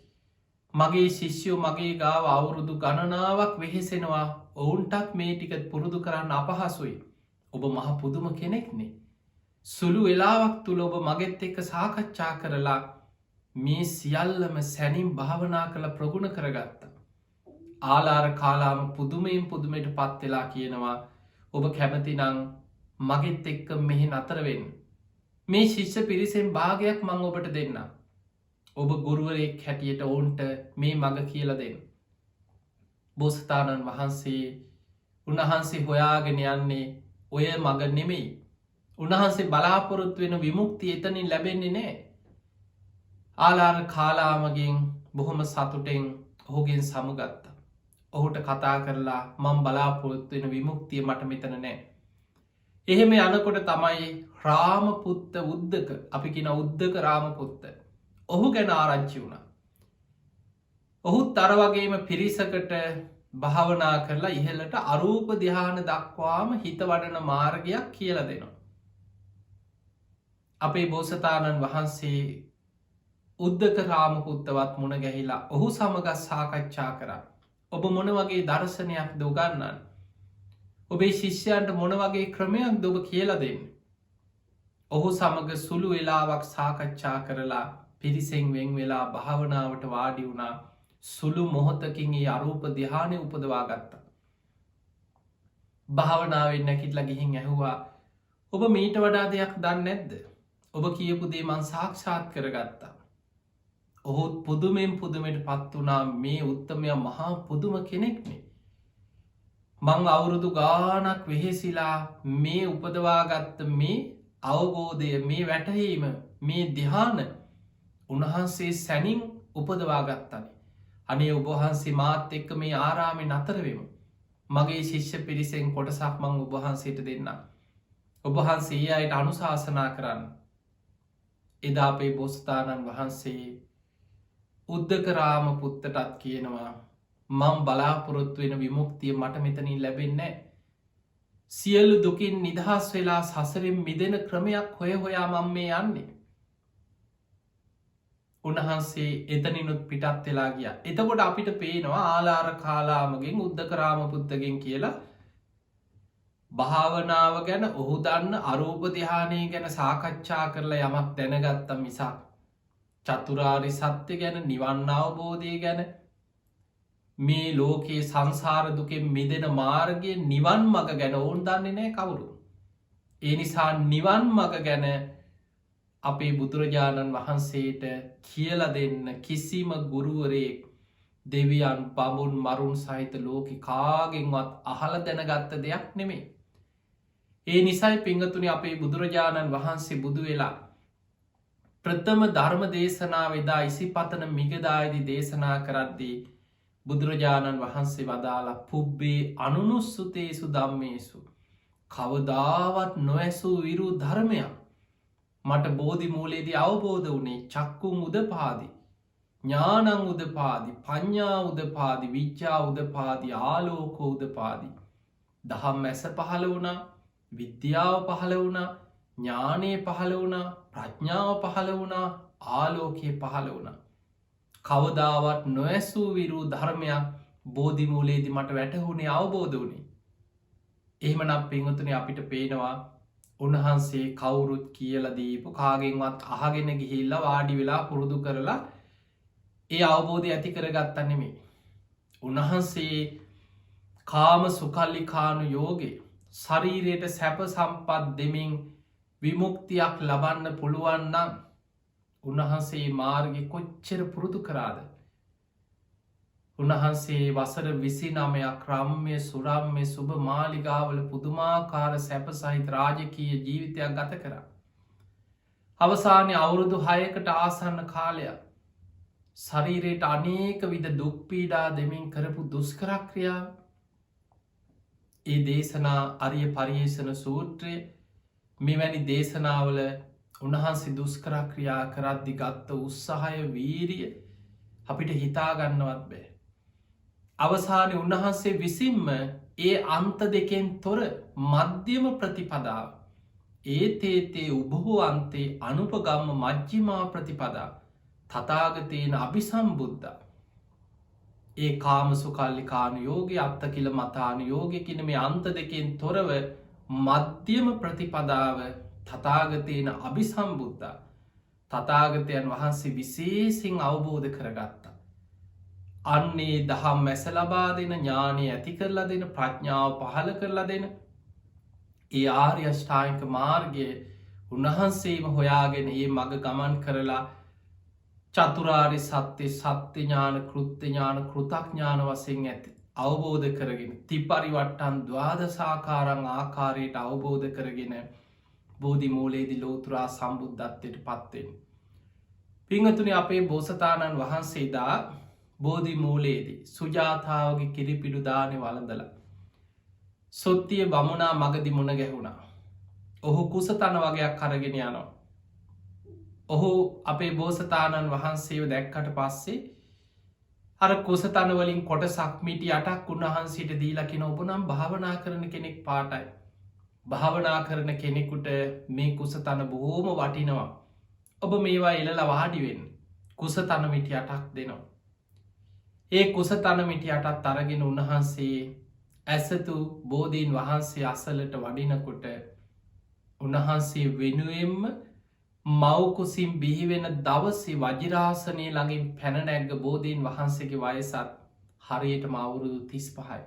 මගේ ශිෂ්‍යයෝ මගේ ගාව අවුරුදු ගණනාවක් වෙහෙසෙනවා. ඔවුන්ටත් මේ ටික පුරුදු කරන්න අපහසුයි. ඔබ මහ පුදුම කෙනෙක්නේ. සුළු වෙලාවක් තුළ ඔබ මගෙත් එක්ක සාකච්ඡා කරලා මේ සියල්ලම සැනින් භාවනා කළ ප්‍රගුණ කරගත්තා. ආලාර කාලාම පුදුමයෙන් පුදුමයට පත් වෙලා කියනවා ඔබ කැමතිනම් මගෙත් එක්ක මෙහි නතර වෙන්න. මේ ශිෂ්‍ය පිරිසෙන් භාගයක් මං ඔබට දෙන්න. ඔබ ගුරුවරයෙක් හැටියට ඔවුන්ට මේ මඟ කියලා දෙන්න. බෝසතාණන් වහන්සේ උන්වහන්සේ හොයාගෙන යන්නේ ඔය මඟ නෙමෙයි. උන්වහන්සේ බලාපොරොත්තු වෙන විමුක්තිය එතනින් ලැබෙන්නේ නෑ. ආලාර කාලාමගෙන් බොහොම සතුටෙන් ඔහුගෙන් සමුගත්තා. ඔහුට කතා කරලා මං බලාපොරොත්තු වෙන විමුක්තිය මට මෙතන නෑ. එහෙම යනකොට තමයි රාමපුත්ත උද්දක අපි කියන උද්දක රාමපුත්ත ඔහු ගැන ආරංචි වුණා. ඔහුත් අර වගේම පිරිසකට භාවනා කරලා ඉහළට අරූප ධ්‍යාන දක්වාම හිත වඩන මාර්ගයක් කියලා දෙනවා. අපේ බෝසතාණන් වහන්සේ උද්දක රාමපුත්තවත් මුණ ගැහිලා ඔහු සමග සාකච්ඡා කරා. ඔබ මොන වගේ දර්ශනයක් උගන්වන්නේ? ඔබේ ශිෂ්‍යයන්ට මොන වගේ ක්‍රමයක් ඔබ කියලා දෙන්නේ? ඔහු සමග සුළු වෙලාවක් සාකච්ඡා කරලා පිරිසෙන් වෙන් වෙලා භාවනාවට වාඩි වුණා. සුළු මොහොතකින් ඒ අරූප ධ්‍යානෙ උපදවා ගත්තා. භාවනාවෙන් නැගිටලා ගිහින් ඇහුවා ඔබ මීට වඩා දෙයක් දන්නේ නැද්ද? ඔබ කියපු දේ මං සාක්ෂාත් කරගත්තා. ඔහුත් පුදුමෙන් පුදුමයට පත් වුණා. මේ උත්තමයා මහා පුදුම කෙනෙක්නේ. මං අවුරුදු ගානක් වෙහෙසිලා මේ උපදවාගත්ත මේ අවබෝධය මේ වැටහීම මේ ධ්‍යාන උන්වහන්සේ සැනින් උපදවා ගත්තනේ. අනේ ඔබවහන්සේ මාත් එක්ක මේ ආරාමේ නතර වෙමු. මගේ ශිෂ්‍ය පිරිසෙන් කොටසක් මං ඔබවහන්සේට දෙන්නම්. ඔබවහන්සේ ඒ අයට අනුශාසනා කරන්න. එදා අපේ බෝසතාණන් වහන්සේ උද්දක රාමපුත්තටත් කියනවා මං බලාපොරොත්තු වෙන විමුක්තිය මට මෙතනින් ලැබෙන්නේ නැහැ. සියලු දුකින් නිදහස් වෙලා සසරෙන් මිදෙන ක්‍රමයක් හොය හොයා මම මේ යන්නේ. උන්වහන්සේ එතනිනුත් පිටත් වෙලා ගියා. එතකොට අපිට පේනවා ආලාර කාලාමගෙන් උද්දක රාමපුත්තගෙන් කියලා භාවනාව ගැන ඔහු දන්න අරූප ධ්‍යානය ගැන සාකච්ඡා කරලා යමක් දැනගත්ත මිසක් චතුරාර්ය සත්‍ය ගැන නිවන් අවබෝධය ගැන මේ ලෝකයේ සංසාර දුකෙන් මිදෙන මාර්ගය නිවන් මඟ ගැන ඔවුන් දන්නේ නැහැ කවුරු. ඒ නිසා නිවන් මඟ ගැන අපේ බුදුරජාණන් වහන්සේට කියලා දෙන්න කිසිම ගුරුවරයෙක් දෙවියන් බඹුන් මරුන් සහිත ලෝකෙ කාගෙන්වත් අහලා දැනගත්ත දෙයක් නෙමෙයි. ඒ නිසයි පිංගතුනි අපේ බුදුරජාණන් වහන්සේ බුදු වෙලා ප්‍රථම ධර්ම දේශනාව එදා ඉසිපතන මිගදායිදි දේශනා කරද්දී බුදුරජාණන් වහන්සේ වදාලා පුබ්බේ අනුනුස්සුතේසු දම්මේසු කවදාවත් නොඇසූ විරු ධර්මයක් මට බෝධි මූලේදී අවබෝධ වනේ චක්කුම් උදපාදි ඥානං උදපාදි පඤ්ඥා උදපාදි විච්චා උදපාදි ආලෝක උදපාදි දහම් ඇස පහළ වුණා විද්‍යාව පහළ වුණා ඥානය පහළ වුණා ප්‍රඥාව පහළ වුණා ආලෝකය පහළ වුණා කවදාවත් නොඇසූ විරූ ධර්මයක් බෝධිමූලේදි මට වැටහුණේ අවබෝධ වනේ එහෙමනම් පිංහතුන අපිට පේනවා උන්වහන්සේ කවුරුත් කියල දීපු කාගෙන්වත් අහගෙන ගිහිල්ල වාඩි වෙලා පුරුදු කරලා ඒ අවබෝධය ඇති කරගත්ත නෙමේ උන්වහන්සේ කාම සුකල්ලිකානු යෝගේ ශරීරයට සැප සම්පත් දෙමින් විමුක්තියක් ලබන්න පුළුවන්නම් උන්වහන්සේ මාර්ගය කොච්චර පුරුදු කරාද උන්වහන්සේ වසර 29ක් රම්ම්‍ය සුරම්ය සුභ මාලිගාවල පුදුමාකාර සැප සහිත රාජකීය ජීවිතයක් ගත කර අවසානය අවුරුදු 6කට ආසන්න කාලයක් ශරීරයට අනේක විද දුක්පීඩා දෙමින් කරපු දුස්කරක්‍රියාව ඒ දේශනා අරිය පරියේෂණ සූත්‍රය මෙවැනි දේශනාවල උන්වහන්සේ දුස්කරක්‍රියා කරද්දි ගත්ත උත්සාහය වීරිය අපිට හිතාගන්නවත් බෑ. අවසානය උන්වහන්සේ විසින්ම ඒ අන්ත දෙකෙන් තොර මධ්‍යම ප්‍රතිපදාව ඒතේතේ උබහෝ අන්තේ අනුපගම්ම මජ්ජිමා ප්‍රතිපදා තතාගතයන අභිසම්බුද්ධ ඒ කාමසුකල්ලිකානු යෝගය අත්තකිල මතානු යෝගකින මේ අන්ත දෙකෙන් තොරව මධ්‍යම ප්‍රතිපදාව තතාගතයන අභිසම්බුද්ධ තතාගතයන් වහන්සේ විශේසින් අවබෝධ කරගත්තා. අන්නේ දහම් මැස ලබා දෙන ඥානය ඇති කරලා දෙන ප්‍රඥාව පහළ කරලා දෙන ඒ ආර්යෂ්ඨායික මාර්ගය උන්වහන්සේම හොයාගෙන ඒ මග ගමන් කරලා චතුරාරි සත්‍යය සත්‍ය ඥාන කෘත්‍ය ඥාන කෘතඥාන වසයෙන් ඇති අවබෝධ කරගෙන තිපරිවට්ටන් ද්වාදසාකාරං ආකාරයට අවබෝධ කරගෙන බෝධි මූලේදි ලෝතුරා සම්බුද්ධත්වයට පත්වෙන්. පිංහතුනි අපේ බෝසතාණන් වහන්සේදා බෝධි මූලේදී සුජාතාවගේ කිරිපිඩු දානය වලඳල. සොත්තිය බමුණා මගදි මුණ ගැහුණා. ඔහු කුසතන වගේයක් කරගෙන යනවා. ඔහු අපේ බෝසතාණන් වහන්සේව දැක්කට පස්සේ අර කුසතනවලින් කොට සක්මිටි අටක් උන්වහන්සේට දීලකින ඔබනම් භාවනා කරන කෙනෙක් පාටයි. භාවනා කරන කෙනෙකුට මේ කුසතන බොහෝම වටිනවා. ඔබ මේවා එලල වාඩිවෙන් කුසතන මිටි අටක් දෙනවා. ඒ කුසතන මිටි අටත් අරගෙන උන්වහන්සේ ඇසතු බෝධීන් වහන්සේ අසලට වඩිනකොට උන්වහන්සේ වෙනුවෙන්ම මවකුසින් බිහිවෙන දවසේ වජිරාසනය ළඟින් පැනනැග්ග බෝධීන් වහන්සේගේ වයසත් හරියටම අවුරුදු 35යි.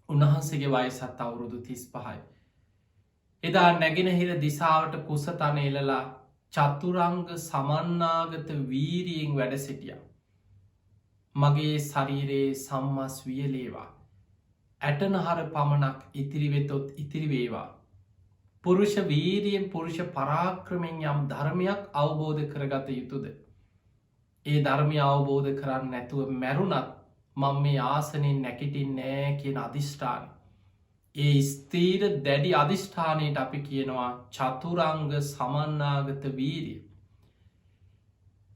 උන්වහන්සේගේ වයසත් අවුරුදු 35යි. එදා නැගෙනහිර දිසාවට කුසතන එලලා චතුරංග සමන්නාගත වීරියෙන් වැඩ සිටිය. මගේ ශරීරයේ සම්මස් වියලේවා. ඇටනහර පමණක් ඉතිරිවෙතොත් ඉතිරිවේවා. පුරුෂ වීරියෙන් පුරුෂ පරාක්‍රමෙන් යම් ධර්මයක් අවබෝධ කරගත යුතුද. ඒ ධර්මය අවබෝධ කරන්න නැතුව මැරුණත් මං මේ ආසනෙන් නැකිටින් නෑ කියන අධිෂ්ඨාන. ඒ ස්තීර දැඩි අධිෂ්ඨානයට අපි කියනවා චතුරංග සමන්නාගත වීරිය.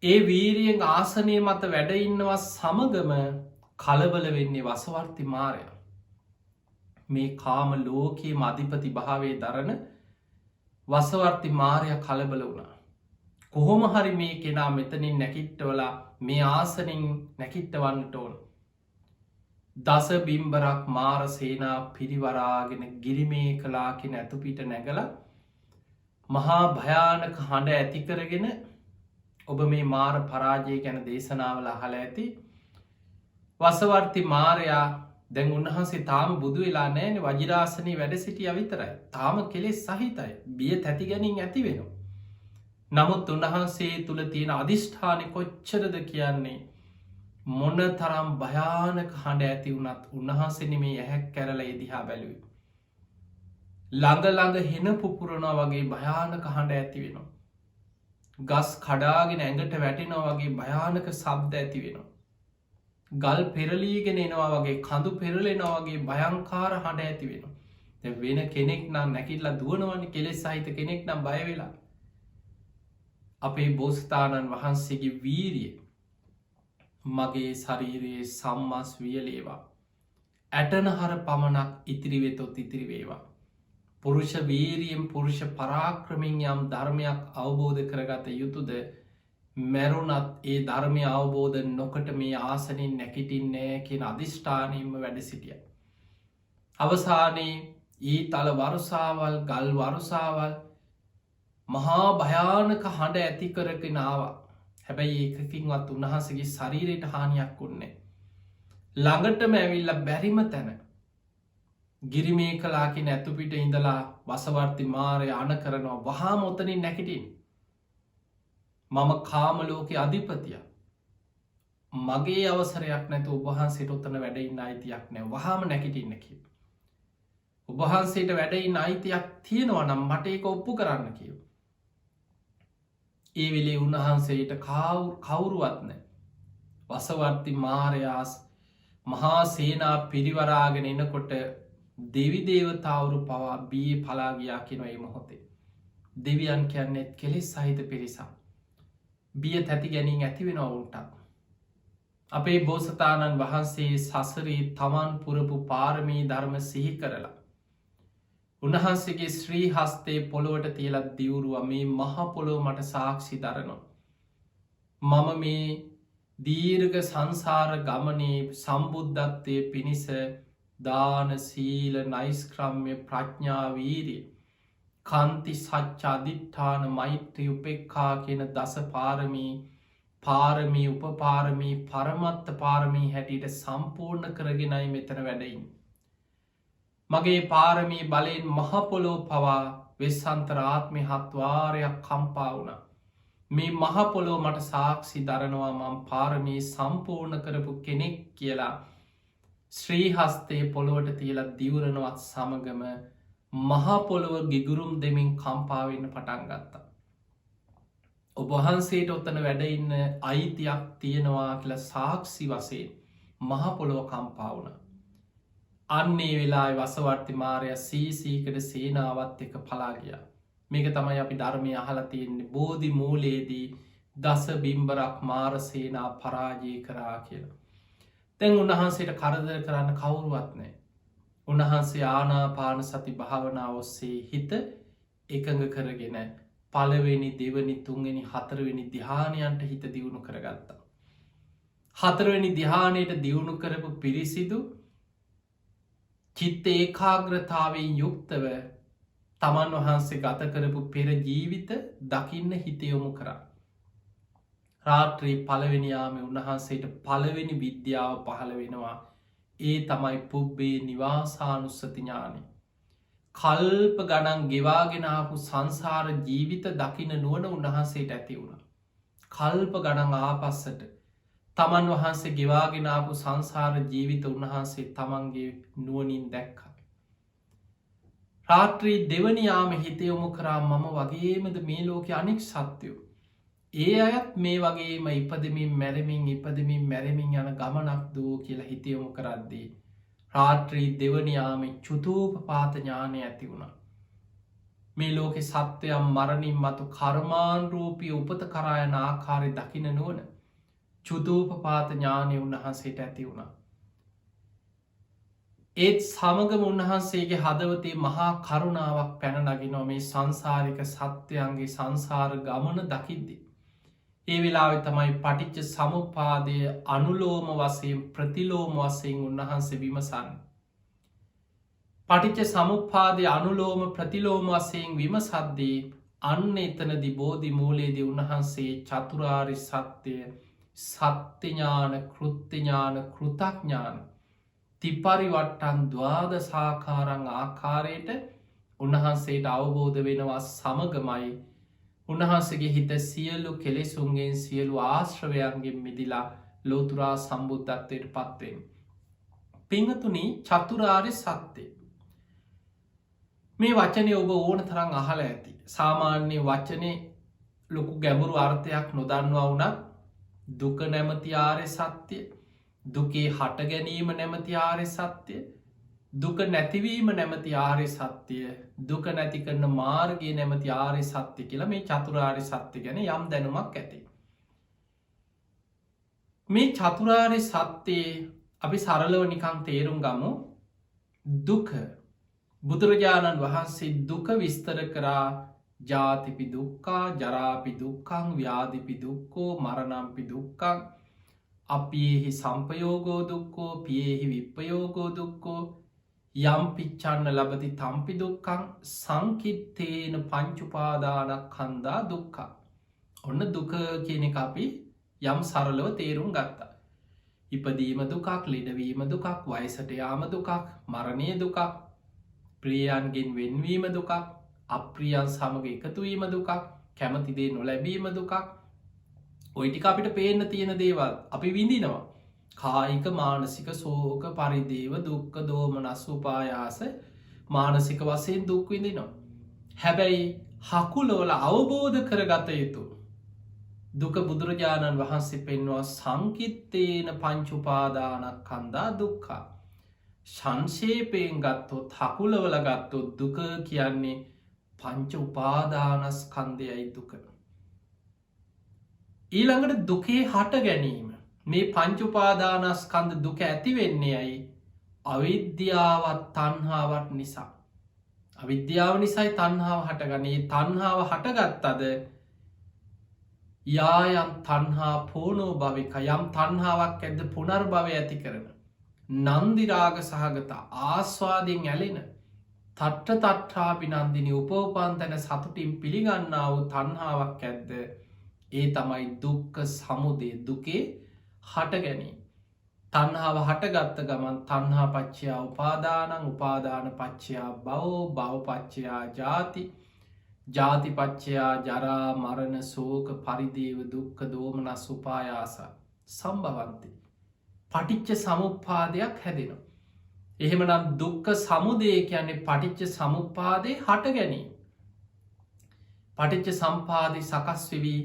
ඒ වීරියෙන් ආසනය මත වැඩඉන්නවා සමගම කලබල වෙන්නේ වසවර්ති මාරය. මේ කාම ලෝකයේ මධිපති භාවේ දරන වසවර්ති මාරය කලබල වුණා. කොහොම හරි මේ කෙනා මෙතනින් නැකිට්ටවලා මේ ආසනින් නැකිට්ටවන්නට ඕන. දස බිම්බරක් මාර සේනා පිරිවරාගෙන ගිරිමේ කලාකින ඇතුපිට නැගල මහා භයානක හඬ ඇතිකරගෙන ඔබ මේ මාර පරාජය ගැන දේශනාවල අහල ඇති වසවර්ති මාරයා දැන් උන්වහන්සේ තාම බුදු වෙලා නෑන වජිරාසනී වැඩ සිටිය විතරයි. තාම කෙලෙස් සහිතයි බිය තැති ගැනින් ඇති වෙනවා. නමුත් උන්වහන්සේ තුළ තියෙන අධිෂ්ඨානය කොච්චරද කියන්නේ මොන තරම් භයානක හඬ ඇති වුණත් උන්වහන්සේන මේ ඇහැක් කැරල එදිහා බැලුව. ළඟ ළඟ හෙන පුපුරණ වගේ භයානක හඬ ඇති වෙනවා. ගස් කඩාගෙන ඇඟට වැටෙනවා වගේ භයානක ශබ්ද ඇති වෙනවා. ගල් පෙරලීගෙන එනවා වගේ කඳු පෙරලෙනවා වගේ භයංකාර හඬ ඇති වෙනවා. වෙන කෙනෙක් නම් නැකිටලා දුවනවන්නේ කෙලෙස් සහිත කෙනෙක් නම් බය වෙලා. අපේ බෝසතාණන් වහන්සේගේ වීරිය මගේ ශරීරයේ සම්මස් වියලේවා. ඇටනහර පමණක් ඉතිරිවෙතොත් ඉතිරි වේවා. පුරුෂ වීරියෙන් පුරුෂ පරාක්‍රමින් යම් ධර්මයක් අවබෝධ කරගත යුතුද මැරුණත් ඒ ධර්මය අවබෝධ නොකට මේ ආසනින් නැකිටින්නේ කියෙන අධිෂ්ඨානීම වැඩ සිටිය. අවසානයේ ඒ තල වරුසාවල් ගල් වරුසාවල් මහා භයානක හඬ ඇති කරගෙනාව. හැබැයි ඒකකින්වත් උන්වහසගේ ශරීරයට හානියක් උන්නේ. ළඟටම ඇවිල්ල බැරිම තැන ගිරිමේ කලාකි නැතුපිට ඉඳලා වසවර්ති මාරය අන කරනවා වහා මොතනින් නැකිටින්. මම කාමලෝක අධිපතිය මගේ අවසරයක් නැතු ඔබහන්සේට ඔත්තන වැඩයින්න අයිතියක් නෑ වහාම නැකිටින්න කිය. ඔබහන්සේට වැඩයින්න අයිතියක් තියෙනවා නම් මට ඒක ඔප්පු කරන්න කියව. ඒ වෙලේ උන්වහන්සේට කවුරුවත්න වසවර්ති මාරයාස් මහා සේනා පිරිවරාගෙන එනකොට දෙවිදේවතාවරු පවා බී පලාගයා කෙනොයි මොහොතේ. දෙවියන් කියන්නෙත් කෙලෙස් සහිත පිරිසා. බිය තැති ගැනින් ඇතිවෙන ඔවුන්ට. අපේ බෝසතාණන් වහන්සේ සසරී තමන් පුරපු පාරමී ධර්ම සිහි කරලා. උන්වහන්සේගේ ශ්‍රී හස්තේ පොළොවට තියලත් දිවුරුව මේ මහපොළොව මට සාක්ෂි දරනවා. මම මේ දීර්ඝ සංසාර ගමනේ සම්බුද්ධත්වය පිණිස දාන සීල නයිස්ක්‍රම්ය ප්‍රඥාවීරිය කන්ති සච්ච අධිට්ඨාන මෛත්‍රී උපෙක්ඛා කියන දස පාරමී උපපාරමී පරමත්ත පාරමී හැටියට සම්පූර්ණ කරගෙනයි මෙතන වැඩයින්. මගේ පාරමී බලයෙන් මහපොලෝ පවා වෙස්සන්තරාත්මය හත්වාරයක් කම්පා වුණ. මේ මහපොලෝ මට සාක්ෂි දරනවා මං පාරමී සම්පූර්ණ කරපු කෙනෙක් කියලා ශ්‍රී හස්තේ පොළොවට තියලත් දිවරනවත් සමගම මහපොළොව ගිගුරුම් දෙමින් කම්පාවෙන්න පටන් ගත්තා. ඔබහන්සේට ඔත්තන වැඩඉන්න අයිතියක් තියෙනවා කියලා සාක්ෂි වසේ මහපොළොව කම්පාවුණ. අන්නේ වෙලා වසවර්ති මාරය සීසීකට සේනාවත් එක පලාගිය. මේක තමයි අපි ධර්මය අහලා තියෙන්නේ බෝධි මූලේදී දස බිම්බරක් මාර සේනා පරාජය කරා කියලා. තැන් උන්වහන්සේට කරදර කරන්න කවුරුවත් නෑ. උන්වහන්සේ ආනාපාන සති භාවනාව ඔස්සේ හිත එකඟ කරගෙන පළවෙනි දෙවනි තුන්වෙනි හතරවෙනි දිහානයන්ට හිත දියුණු කරගත්තා. හතරවෙනි දිහානයට දියුණු කරපු පිරිසිදු චිත්ත ඒකාග්‍රතාවෙන් යුක්තව තමන් වහන්සේ ගත කරපු පෙර ජීවිත දකින්න හිතයොමු කරා. රාත්‍රී පළවෙනියාම උන්වහන්සේට පළවෙනි විද්‍යාව පහළ වෙනවා. ඒ තමයි පුබ්බේ නිවාසානුස්සතිඥානය. කල්ප ගණන් ගෙවාගෙනාපු සංසාර ජීවිත දකින නුවන උන්වහන්සේට ඇති වුණ. කල්ප ගණන් ආපස්සට තමන් වහන්සේ ගෙවාගෙනාපු සංසාර ජීවිත උන්වහන්සේ තමන්ගේ නුවනින් දැක්ක. රාත්‍රී දෙවනියාම හිතයොමු කරා මම වගේමද මේ ලෝක අනෙක් සත්‍යයෝ. ඒ අයත් මේ වගේම ඉපදමින් මැරමින් මැරමින් යන ගමනක් දූ කියලා හිතයොමු කරද්දී. රාත්‍රී දෙවනියාම චුතූපපාත ඥානය ඇති වුණ. මේ ලෝකෙ සත්වයම් මරණින් මතු කර්මාන්රූපී උපත කරායන ආකාරය දකින නුවන චුතූපපාත ඥානය උන්වහන්සේට ඇති වුණ. ඒත් සමගම උන්වහන්සේගේ හදවතේ මහා කරුණාවක් පැන නගිනෝ මේ සංසාරික සත්‍යයන්ගේ සංසාර ගමන දකිද්දි. ඒ වෙලාවෙ තමයි පටිච්ච සමුපාදය අනුලෝම වසයෙන් ප්‍රතිලෝම වසයෙන් උන්වහන්සේ විමසන්න. පටිච්ච සමුපාදය අනුලෝම ප්‍රතිලෝම වසයෙන් විමසද්දී අන්න එතනදි බෝධි මූලයේදී උන්වහන්සේ චතුරාරි සත්‍යය සත්‍යඥාන කෘත්‍යඥාන කෘතඥාන තිපරිවට්ටන් ද්වාද සාකාරං ආකාරයට උන්වහන්සේට අවබෝධ වෙනවා සමගමයි උන්වහන්සේගේ හිත සියලු කෙලෙසුන්ගෙන් සියලු ආශ්‍රවයන්ගෙන් මිදිලා ලෝතුරා සම්බුද්ධත්වයට පත්වෙන්. පිංහතුනි චතුරාරි සත්‍යය. මේ වචනය ඔබ ඕන තරං අහල ඇති. සාමාන්‍ය වචනය ලොකු ගැඹුරු අර්ථයක් නොදන්නවා වුණත් දුක නැමති ආර්ය සත්‍යය, දුකේ හට ගැනීම නැමති ආර්ය සත්‍යය, දුක නැතිවීම නැමති ආර්ය සත්‍යය, දුක නැති කරන මාර්ගය නැමති ආර්ය සත්‍ය කියලා මේ චතුරාර්ය සත්‍ය ගැන යම් දැනුමක් ඇති. මේ චතුරාර්ය සත්‍යයේ අපි සරලව නිකං තේරුම් ගමු. දුක බුදුරජාණන් වහන්සේ දුක විස්තර කරා ජාතිපි දුක්කා, ජරාපි දුක්කං, ව්‍යාධිපි දුක්කෝ, මරණම්පි දුක්කං, අපියෙහි සම්පයෝගෝ දුක්කෝ, පියෙහි විප්පයෝගෝ දුක්කෝ, යම් පිච්චන්න ලබති තම්පි දුක්කං, සංකිත්තේන පංචුපාදානක් කන්දා දුක්කා. ඔන්න දුක කියන එක අපි යම් සරලව තේරුම් ගත්තා. ඉපදීම දුකක්, ලෙඩවීම දුකක්, වයසට යාම දුකක්, මරණය දුකක්, ප්‍රියයන්ගෙන් වෙන්වීම දුකක්, අප්‍රියන් සමග එකතුවීම දුකක්, කැමතිදේ නොලැබීම දුකක්, ඔය ටික අපිට පේන්න තියෙන දේවල් අපි විඳිනවා. කායික මානසික සෝක පරිදේව දුක්ක දෝමනස් උපායාස මානසික වසයෙන් දුක් විඳිනවා. හැබැයි හකුලෝල අවබෝධ කරගත යුතු දුක බුදුරජාණන් වහන්සේ පෙන්වා සංකිත්තේන පංචුපාදානක් කන්දා දුක්කා. සංශේපයෙන් ගත්තොත් හකුලවල ගත්තොත් දුක කියන්නේ පංච උපාදානස්කන්දයයි දුක. ඊළඟට දුකේ හට ගැනීම, මේ පංචුපාදානස්කන්ද දුක ඇති වෙන්නේ අයි අවිද්‍යාවත් තන්හාවත් නිසා. අවිද්‍යාව නිසයි තන්හාව හටගනේ. තන්හාව හටගත්තද යායම් තන්හා පෝනෝ භවික, යම් තන්හාාවක් ඇද පුනර් භවය ඇති කරන නන්දිරාග සහගත ආස්වාදයෙන් ඇලෙන තට්ට තට්ටාපි නන්දිනි උපෝපන් තැන සතුටින් පිළිගන්නාව තන්හාාවක් ඇද්ද ඒ තමයි දුක්ක සමුදය, දුකේ හට ගැනීම. තන්හාාව හටගත්ත ගමන් තන්හා පච්චයා උපාදානං, උපාදාන පච්චයා බවෝ, බවපච්චයා ජාති, ජාතිපච්චයා ජරා මරණ සෝක පරිදේව දුක්ක දෝමනස් උපායාස සම්භවන්ති. පටිච්ච සමුප්පාදයක් හැදෙනවා. එහෙමනම් දුක්ක සමුදය කියන්නේ පටිච්ච සමුප්පාදය හට ගැනීම. පටිච්ච සම්පාදය සකස් වෙවී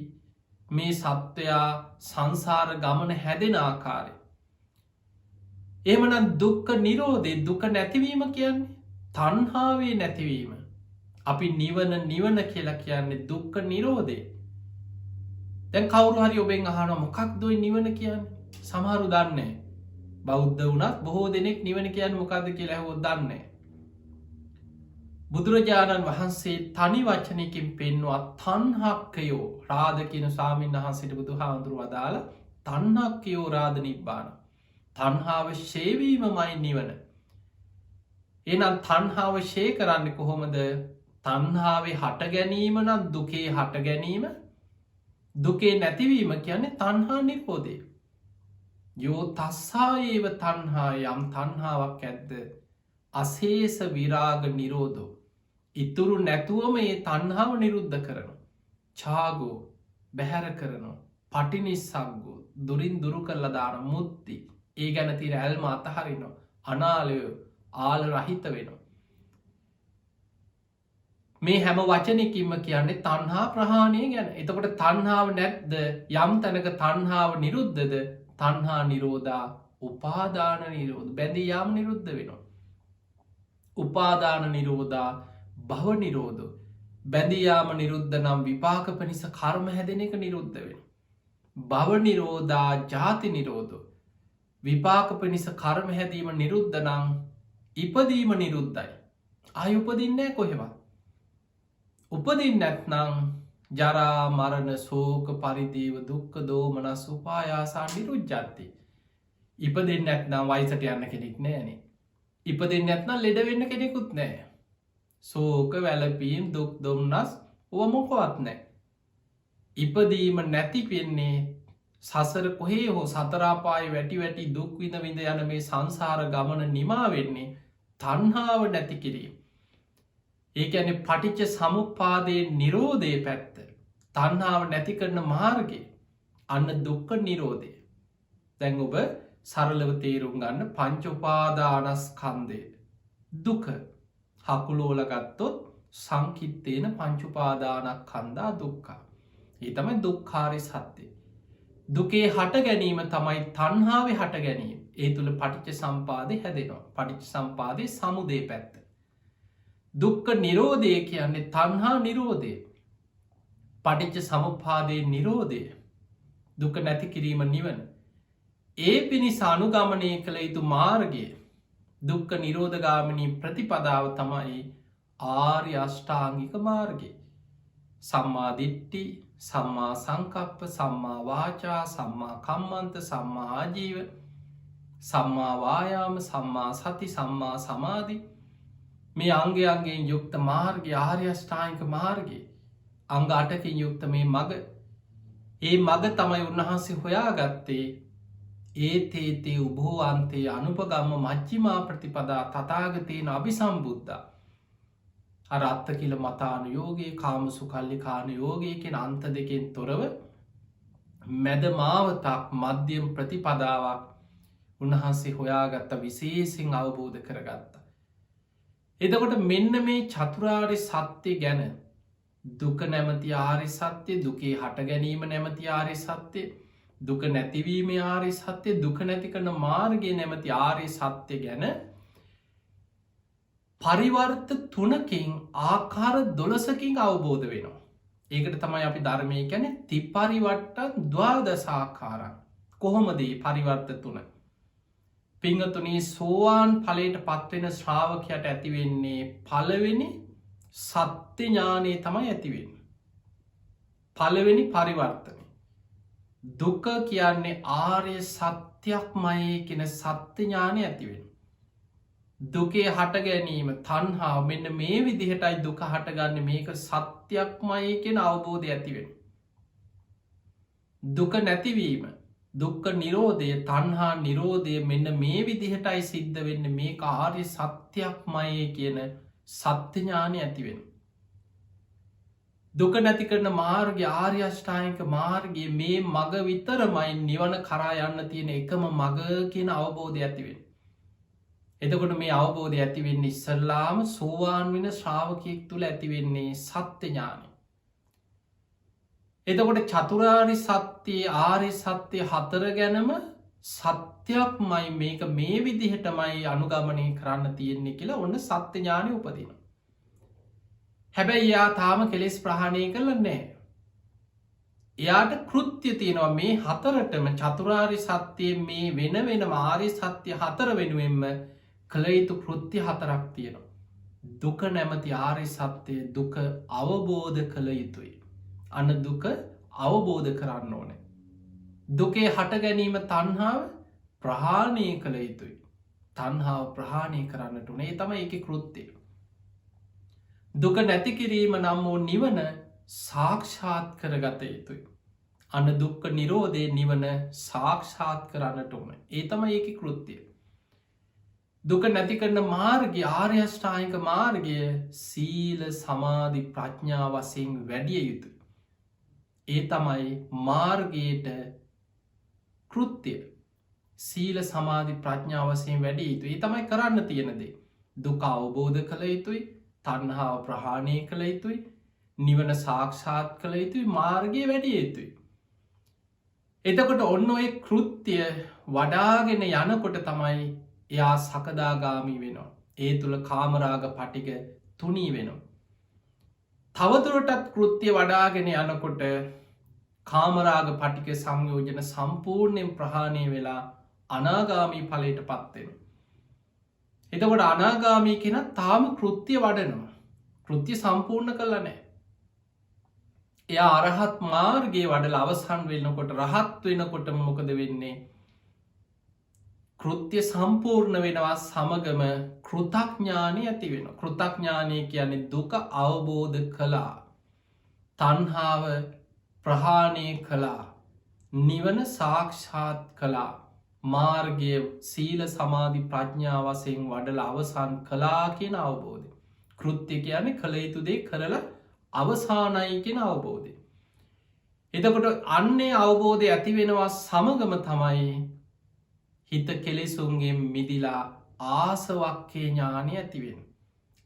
මේ සත්වයා සංසාර ගමන හැදෙන ආකාරය. එහෙමනම් දුක්ක නිරෝධය, දුක නැතිවීම කියන්නේ තන්හාාවේ නැතිවීම. අපි නිවන කියලා කියන්නේ දුක්ක නිරෝධය. දැන් කවුරු හරි ඔබෙන් අහන මොකක් දොයි නිවන කියන්නේ? සමහරු දන්නේ. බෞද්ධ වුණත් බොහෝ දෙනෙක් නිවන කියන්න මොකක්ද කියලා හෝ දන්නේ. බුදුරජාණන් වහන්සේ තනි වචනයකින් පෙන්වා තන්හක්කයෝ, රාධ කියන ස්වාමීන් වහන්සේට බුදු හාමුදුරු වදාළ තන්හක්කයෝ රාධ නිබ්බාන. තන්හාාව ශේවීමමයි නිවන. එනම් තන්හාාව ශේ කරන්න කොහොමද? තන්හාාවේ හට ගැනීම නම් දුකේ හට ගැනීම, දුකේ නැතිවීම කියන්නේ තන්හා නිරෝධය. යෝ තස්සා ඒව තන්හා, යම් තන්හාාවක් ඇද්ද අසේස විරාග නිරෝධෝ, ඉතුරු නැතුවම ඒ තන්හාාව නිරුද්ධ කරනු. චාගෝ බැහැර කරනු. පටිනිස්සක්ගෝ දුරින් දුරු කරලා දාන මුත්ති, ඒ ගැන තිර ඇල්ම අතහරිනවා. අනාලයෝ ආල රහිත වෙනවා. මේ හැම වචනකින්ම කියන්නේ තන්හා ප්‍රහාණය ගැන. එතකොට තන්හාාව නැද්ද? යම් තැනක තන්හාාව නිරුද්ධද තන්හා නිරෝධා උපාදාන නිරෝධ, බැඳී යාම නිරුද්ධ වෙනවා. උපාදාන නිරෝධා භව නිරෝධ, බැඳයාම නිරුද්ධ නම් විපාක පිණිස කර්ම හැදෙන එක නිරුද්ධ වෙන. භව නිරෝධා ජාති නිරෝධ, විපාක පිණිස කර්ම හැදීම නිරුද්ධ නම් ඉපදීම නිරුද්ධයි. අයුපදින්නේ කොහෙවත්. උපදින්න නැත්නම් ජරා මරණ සෝක පරිදේව දුක්ක දෝමනස් උපායාසා නිරුද්ධති. ඉපදෙන් නැත්නම් වයිසට යන්න කෙනෙක් නෑනේ. ඉපදෙන් නැත්නම් ලෙඩ වෙන්න කෙනෙකුත් නෑ. සෝක වැලපීම් දුක් දුම්නස් ඔව මොකොවත් නෑ. ඉපදීම නැති වෙන්නේ සසර කොහේ හෝ සතරාපාය වැටි වැටි දුක් විඳ විඳ යන මේ සංසාර ගමන නිමා වෙන්නේ තන්හාාව නැති කිරීම. ඒක ඇන පටිච්ච සමුපාදයේ නිරෝධය පැත්ත, තන්හාාව නැති කරන මාර්ගය, අන්න දුක්ක නිරෝධය. දැන් ඔබ සරලව තේරුම් ගන්න පංචුපාදානස්කන්දය දුක හකුලෝල ගත්තොත් සංකිත්තේන පංචුපාදානක් කන්දා දුක්කා. ඒ තමයි දුක්ඛාරය සත්‍යය. දුකේ හට ගැනීම තමයි තණ්හාවේ හට ගැනීම. ඒ තුළ පටිච්ච සම්පාදය හැදෙනවා. පටිච්ච සම්පාදය සමුදේ පැත්ත. දුක්ඛ නිරෝධය කියන්නේ තණ්හා නිරෝධය. පටිච්ච සමුප්පාදයේ නිරෝධය. දුක නැති කිරීම නිවන. ඒ පිණිස අනුගමනය කළ යුතු මාර්ගය දුක්ඛ නිරෝධගාමිනී ප්‍රතිපදාව තමයි ආර්ය අෂ්ටාංගික මාර්ගය. සම්මා දිට්ඨි, සම්මා සංකප්ප, සම්මා වාචා, සම්මා කම්මන්ත, සම්මා ආජීව, සම්මා වායාම, සම්මා සති, සම්මා සමාධි. මේ අංගයන්ගෙන් යුක්ත මාර්ගය ආර්ය අෂ්ටාංගික මාර්ගය. අංග 8කින් යුක්ත මේ මග. ඒ මග තමයි උන්වහන්සේ හොයාගත්තේ ඒතේතේ උභෝ අන්තේ අනුපගම්ම මජ්ජිමා ප්‍රතිපදා තථාගතේන අභිසම්බුද්ධා. අර අත්ත කිල මතානු යෝගයේ කාමසුකල්ලි කානු යෝගයේ කියන අන්ත දෙකෙන් තොරව මැද මාවතක් මධ්‍යම ප්‍රතිපදාවක් උන්වහන්සේ හොයාගත්ත විශේෂයෙන් අවබෝධ කරගත්තා. එතකොට මෙන්න මේ චතුරාර්ය සත්‍ය ගැන දුක නැමති ආර්ය සත්‍ය, දුකේ හට ගැනීම නැමති ආර්ය සත්‍ය, දුක නැතිවීම ආර්ය සත්‍ය, දුක නැති කරන මාර්ගය නැමති ආර්ය සත්‍ය ගැන පරිවර්ත 3කින් ආකාර 12කින් අවබෝධ වෙනවා. ඒකට තමයි අපි ධර්මය කියන්නේ ත්‍රිපරිවට්ටං ද්වාදසාකාරං. කොහොමද මේ පරිවර්ත 3? පිංගතුනි, සෝවාන් ඵලයට පත්වෙන ශ්‍රාවකයාට ඇති වෙන්නේ පළවෙනි සත්‍ය ඥානය තමයි ඇති වෙන්නේ. පළවෙනි පරිවර්තනය. දුක කියන්නේ ආර්ය සත්‍යක්මයි කියන සත්‍ය ඥානය ඇති වෙනවා. දුකේ හට ගැනීම තණ්හාව මෙන්න මේ විදිහටයි දුක හටගන්නේ, මේක සත්‍යක්මයි කියන අවබෝධය ඇති වෙනවා. දුක නැතිවීම, දුක්ඛ නිරෝධය, තණ්හා නිරෝධය මෙන්න මේ විදිහටයි සිද්ධ වෙන්නේ, මේක ආර්ය සත්‍යක්මයි කියන සත්‍ය ඥානය ඇති වෙනවා. දුක නැති කරන මාර්ගය ආර්ය අෂ්ටාංගික මාර්ගය, මේ මග විතරමයි නිවන කරා යන්න තියෙන එකම මග කියන අවබෝධය ඇති වෙනවා. එතකොට මේ අවබෝධය ඇති වෙන්නේ ඉස්සල්ලාම සෝවාන් වෙන ශ්‍රාවකයෙක් තුළ ඇති වෙන්නේ සත්‍ය ඥානය. එතකොට චතුරාර්ය සත්‍යයේ ආර්ය සත්‍ය 4 ගැනම සත්‍යක්මයි, මේක මේ විදිහටමයි අනුගමනය කරන්න තියෙන්නේ කියලා ඔන්න සත්‍ය ඥානය උපදිනවා. හැබැයි එයා තාම කෙලෙස් ප්‍රහාණය කරලා නැහැ. එයාට කෘත්‍ය තියෙනවා මේ 4ටම චතුරාර්ය සත්‍යයේ මේ වෙන වෙනම ආර්ය සත්‍ය 4 වෙනුවෙන්ම කළ යුතු කෘත්‍ය 4ක් තියෙනවා. දුක නැමති ආර්ය සත්‍යය දුක අවබෝධ කළ යුතුයි. අන්න දුක අවබෝධ කරන්න ඕනේ. දුකේ හට ගැනීම තණ්හාව ප්‍රහාණය කළ යුතුයි. තණ්හාව ප්‍රහාණය කරන්නට උනේ. ඒ තමයි ඒකේ කෘත්‍යය. දුක නැති කිරීම නම් වූ නිවන සාක්ෂාත් කරගත යුතුයි. අන්න දුක්ඛ නිරෝධේ නිවන සාක්ෂාත් කරන්නට ඕනේ. ඒ තමයි ඒකේ කෘත්‍යය. දුක නැති කරන මාර්ගය ආර්ය අෂ්ටාංගික මාර්ගය සීල සමාධි ප්‍රඥා වශයෙන් වැඩිය යුතුයි. ඒ තමයි මාර්ගයට කෘත්‍යය. සීල සමාධි ප්‍රඥා වශයෙන් වැඩිය යුතුයි. ඒ තමයි කරන්න තියෙන දේ. දුක අවබෝධ කළ යුතුයි, තණ්හාව ප්‍රහාණය කළ යුතුයි, නිවන සාක්ෂාත් කළ යුතුයි, මාර්ගය වැඩිය යුතුයි. එතකොට ඔන්න ඔය කෘත්‍ය වඩාගෙන යනකොට තමයි එයා සකදාගාමී වෙනවා. ඒ තුළ කාමරාග පටික තුනී වෙනවා. තවදුරටත් කෘත්‍ය වඩාගෙන යනකොට කාමරාග පටික සංයෝජන සම්පූර්ණයෙන් ප්‍රහාණය වෙලා අනාගාමී ඵලයට පත්වෙන. එතකොට අනාගාමී කෙන තාම කෘත්‍ය වඩනවා. කෘත්‍ය සම්පූර්ණ කළා නෑ. එයා අරහත් මාර්ගයේ වඩලා අවසන් වෙනකොට රහත් වෙනකොට මොකද වෙන්නේ? කෘත්‍ය සම්පූර්ණ වෙනවා සමගම කෘතඥානය ඇති වෙනවා. කෘතඥානය කියන්නේ දුක අවබෝධ කළා, තණ්හාව ප්‍රහාණය කළා, නිවන සාක්ෂාත් කළා, මාර්ගය සීල සමාධි ප්‍රඥා වශයෙන් වඩලා අවසන් කළා කියන අවබෝධය. කෘත්‍ය කියන්නේ කළ යුතු දේ කරලා අවසానයි කියන අවබෝධය. එතකොට අන්නේ අවබෝධය ඇති වෙනවා සමගම තමයි හිත කෙලෙසුන්ගෙන් මිදිලා ආසවක්ඛේ ඥානය ඇති වෙන්නේ.